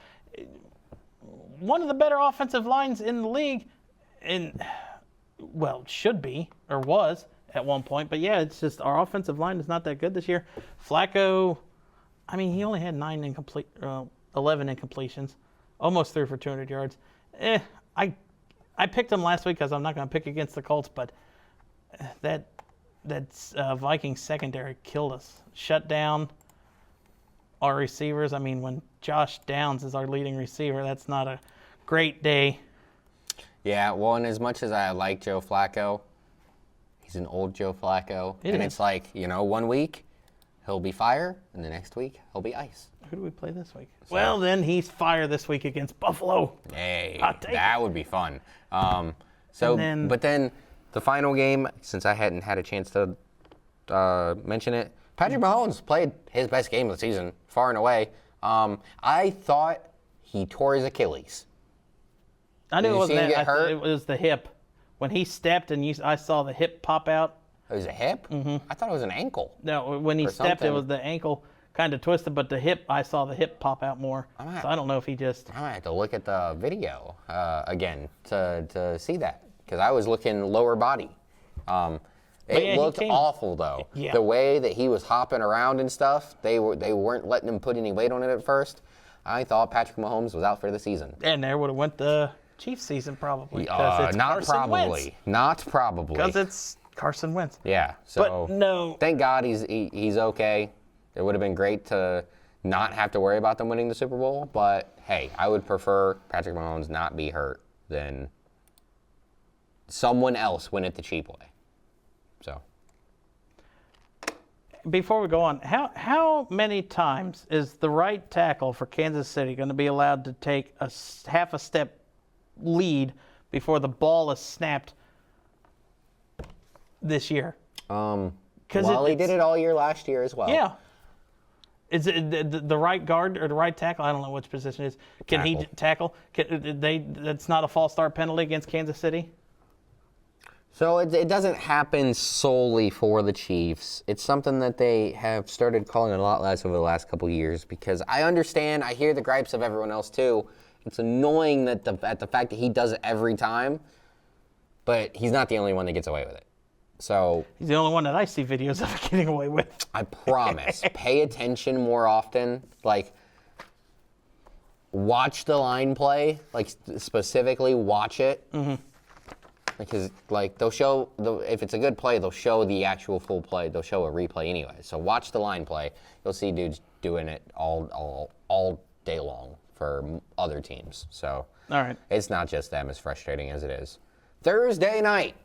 One of the better offensive lines in the league, should be or was at one point. But yeah, it's just our offensive line is not that good this year. Flacco, I mean, he only had 9 incomplete. 11 incompletions, almost threw for 200 yards. I picked him last week because I'm not going to pick against the Colts, but that Vikings secondary killed us. Shut down our receivers. I mean, when Josh Downs is our leading receiver, that's not a great day. Yeah, well, and as much as I like Joe Flacco, he's an old Joe Flacco. It's like, 1 week he'll be fire, and the next week he'll be ice. Who do we play this week? Well, then he's fire this week against Buffalo. Hey, that would be fun. But then the final game, since I hadn't had a chance to mention it, Patrick Mahomes played his best game of the season, far and away. I thought he tore his Achilles. I knew Did it you wasn't see him that. get hurt? It was the hip. When he stepped and I saw the hip pop out. It was a hip? Mm-hmm. I thought it was an ankle. No, when he stepped, it was the ankle kind of twisted, but the hip, I saw the hip pop out more. So I don't know if he just... I might have to look at the video again to see that, because I was looking lower body. It looked awful, though. Yeah. The way that he was hopping around and stuff, they weren't letting him put any weight on it at first. I thought Patrick Mahomes was out for the season. And there would have went the Chiefs season probably. Not probably. Not probably. Because it's Carson Wentz. Yeah. So but no. Thank God he's okay. It would have been great to not have to worry about them winning the Super Bowl. But hey, I would prefer Patrick Mahomes not be hurt than someone else win it the cheap way. So. Before we go on, how many times is the right tackle for Kansas City going to be allowed to take a half a step lead before the ball is snapped this year? Well, he did it all year last year as well. Yeah. Is it the right guard or the right tackle? I don't know which position it is. Can he tackle? That's not a false start penalty against Kansas City? So it doesn't happen solely for the Chiefs. It's something that they have started calling a lot less over the last couple of years, because I understand, I hear the gripes of everyone else too. It's annoying at the fact that he does it every time, but he's not the only one that gets away with it. So he's the only one that I see videos of getting away with. I promise. Pay attention more often. Like, watch the line play. Like, specifically watch it. Mm-hmm. Because, like, they'll show, if it's a good play, they'll show the actual full play. They'll show a replay anyway. So watch the line play. You'll see dudes doing it all day long for other teams. So all right. It's not just them, as frustrating as it is. Thursday night.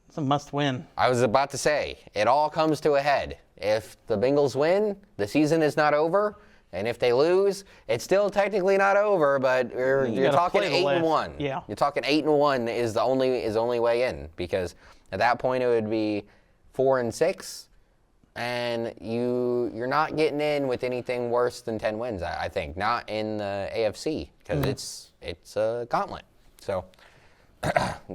It's a must win. I was about to say, it all comes to a head. If the Bengals win, the season is not over. And if they lose, it's still technically not over, but you're talking 8-1. Yeah. You're talking 8-1 is the only way in, because at that point it would be 4-6, and you're not getting in with anything worse than 10 wins. I think not in the AFC, because it's a gauntlet. So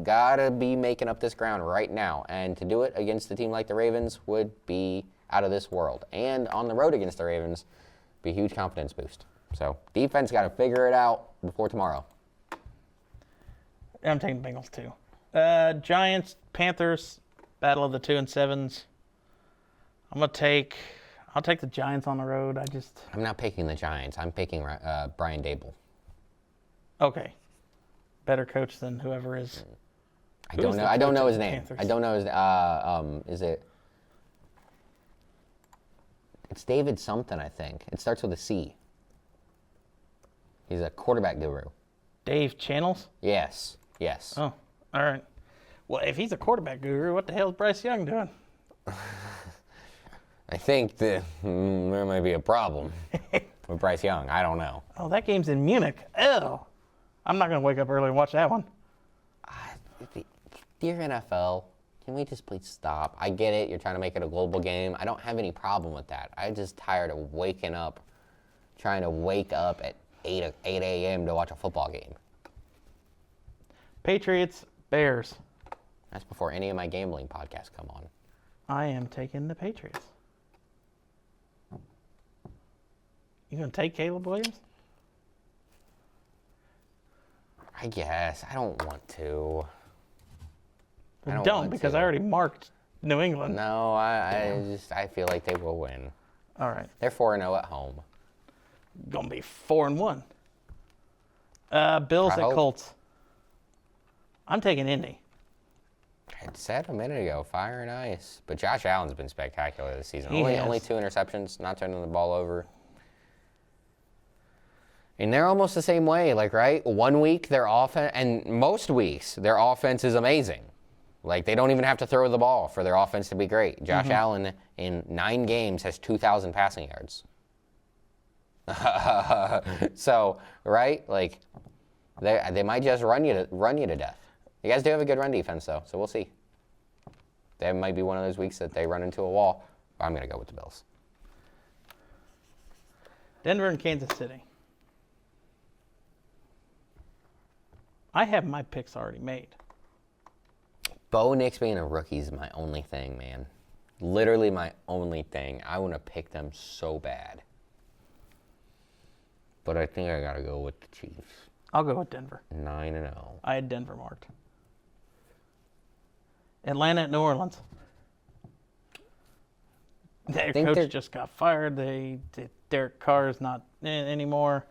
gotta be making up this ground right now, and to do it against a team like the Ravens would be out of this world, and on the road against the Ravens. Be a huge confidence boost. So defense got to figure it out before tomorrow. I'm taking the Bengals too. Giants, Panthers, battle of the 2 and 7s. I'll take the Giants on the road. I'm not picking the Giants. I'm picking Brian Dable. Okay. Better coach than whoever is. I don't know. I don't know his name. Panthers? I don't know his. Is it? It's David something, I think. It starts with a C. He's a quarterback guru. Dave Channels? Yes. Oh, all right. Well, if he's a quarterback guru, what the hell is Bryce Young doing? I think that there might be a problem with Bryce Young. I don't know. Oh, that game's in Munich. Ew. I'm not going to wake up early and watch that one. Dear NFL, can we just please stop? I get it. You're trying to make it a global game. I don't have any problem with that. I'm just tired of waking up, trying to wake up at 8 a.m. to watch a football game. Patriots, Bears. That's before any of my gambling podcasts come on. I am taking the Patriots. You going to take Caleb Williams? I guess. I don't want to. Don't, because I already marked New England. No, I feel like they will win. All right. They're 4-0 at home. Gonna be 4-1. Bills I at hope. Colts. I'm taking Indy. I said a minute ago, fire and ice. But Josh Allen's been spectacular this season. He has. Only 2 interceptions, not turning the ball over. And they're almost the same way, like, right? One week, their offense, and most weeks, their offense is amazing. Like, they don't even have to throw the ball for their offense to be great. Josh Allen, in 9 games, has 2,000 passing yards. So, right? Like, they might just run you to death. You guys do have a good run defense, though, so we'll see. That might be one of those weeks that they run into a wall. I'm going to go with the Bills. Denver and Kansas City. I have my picks already made. Bo Nix being a rookie is my only thing, man. Literally my only thing. I want to pick them so bad. But I think I got to go with the Chiefs. I'll go with Denver. 9-0. I had Denver marked. Atlanta at New Orleans. Their coach just got fired. Derek Carr is not in anymore.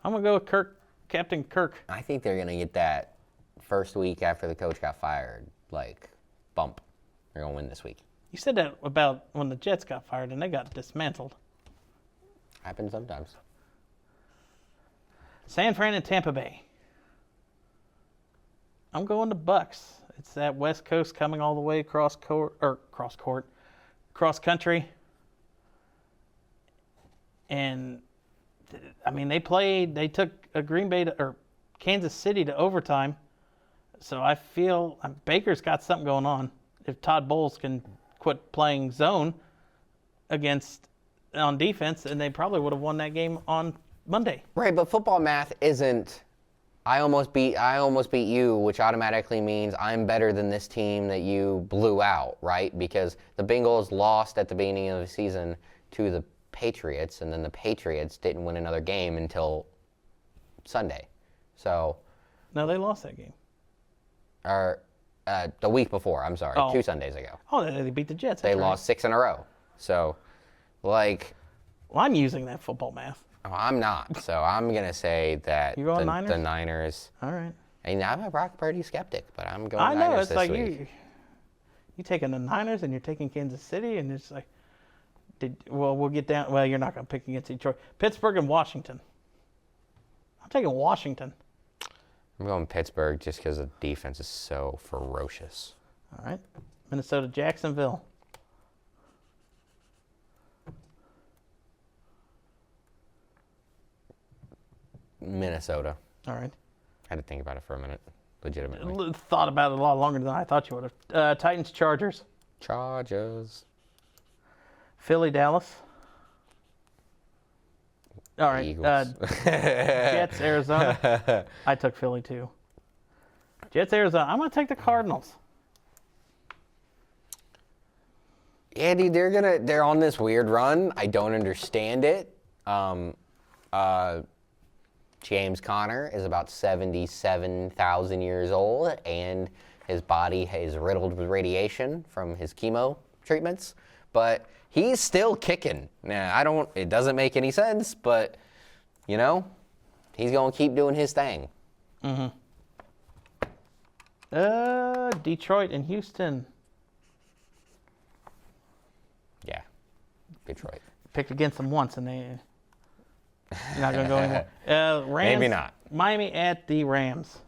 I'm going to go with Captain Kirk. I think they're going to get that first week after the coach got fired, like, bump. They're going to win this week. You said that about when the Jets got fired and they got dismantled. Happens sometimes. San Fran and Tampa Bay. I'm going to Bucks. It's that West Coast coming all the way cross country. And I mean, they took a Green Bay or Kansas City to overtime. So I feel Baker's got something going on. If Todd Bowles can quit playing zone on defense, and they probably would have won that game on Monday. Right, but football math isn't I almost beat you, which automatically means I'm better than this team that you blew out, right? Because the Bengals lost at the beginning of the season to the Patriots, and then the Patriots didn't win another game until Sunday. So No, they lost that game. Or the week before, I'm sorry, 2 Sundays ago. Oh, they beat the Jets. They that's right. lost 6 in a row. So, like, Well, I'm using that football math. I'm not. So I'm going to say that You going the Niners? Niners. All right. And I'm a Brock Purdy skeptic, but I'm going I know. Niners It's this like week. you taking the Niners and you're taking Kansas City, and it's like, we'll get down. Well, you're not going to pick against Detroit. Pittsburgh and Washington. I'm taking Washington. I'm going Pittsburgh just because the defense is so ferocious. All right. Minnesota, Jacksonville. Minnesota. All right. I had to think about it for a minute, legitimately. Thought about it a lot longer than I thought you would have. Titans, Chargers. Chargers. Philly, Dallas. All right. Eagles. Jets, Arizona. I took Philly too. Jets, Arizona. I'm going to take the Cardinals. Yeah, dude, they're on this weird run. I don't understand it. James Conner is about 77,000 years old, and his body is riddled with radiation from his chemo treatments, but he's still kicking. Now, it doesn't make any sense, but, he's going to keep doing his thing. Mm-hmm. Detroit and Houston. Yeah, Detroit. Picked against them once, and they're not going to go anymore. Rams, Maybe not. Miami at the Rams.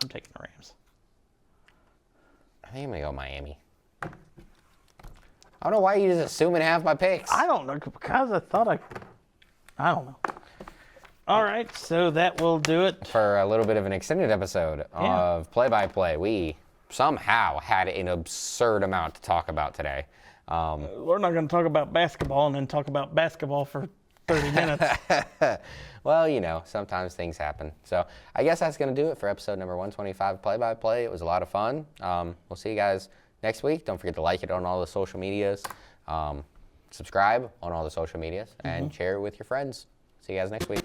I'm taking the Rams. I think I'm going to go Miami. I don't know why you just assuming half my picks. I don't know, because I thought I don't know. All right, so that will do it. For a little bit of an extended episode of Play-by-Play, we somehow had an absurd amount to talk about today. We're not going to talk about basketball and then talk about basketball for 30 minutes. Well, sometimes things happen. So I guess that's going to do it for episode number 125 of Play-by-Play. It was a lot of fun. We'll see you guys next week. Don't forget to like it on all the social medias. Subscribe on all the social medias and share it with your friends. See you guys next week.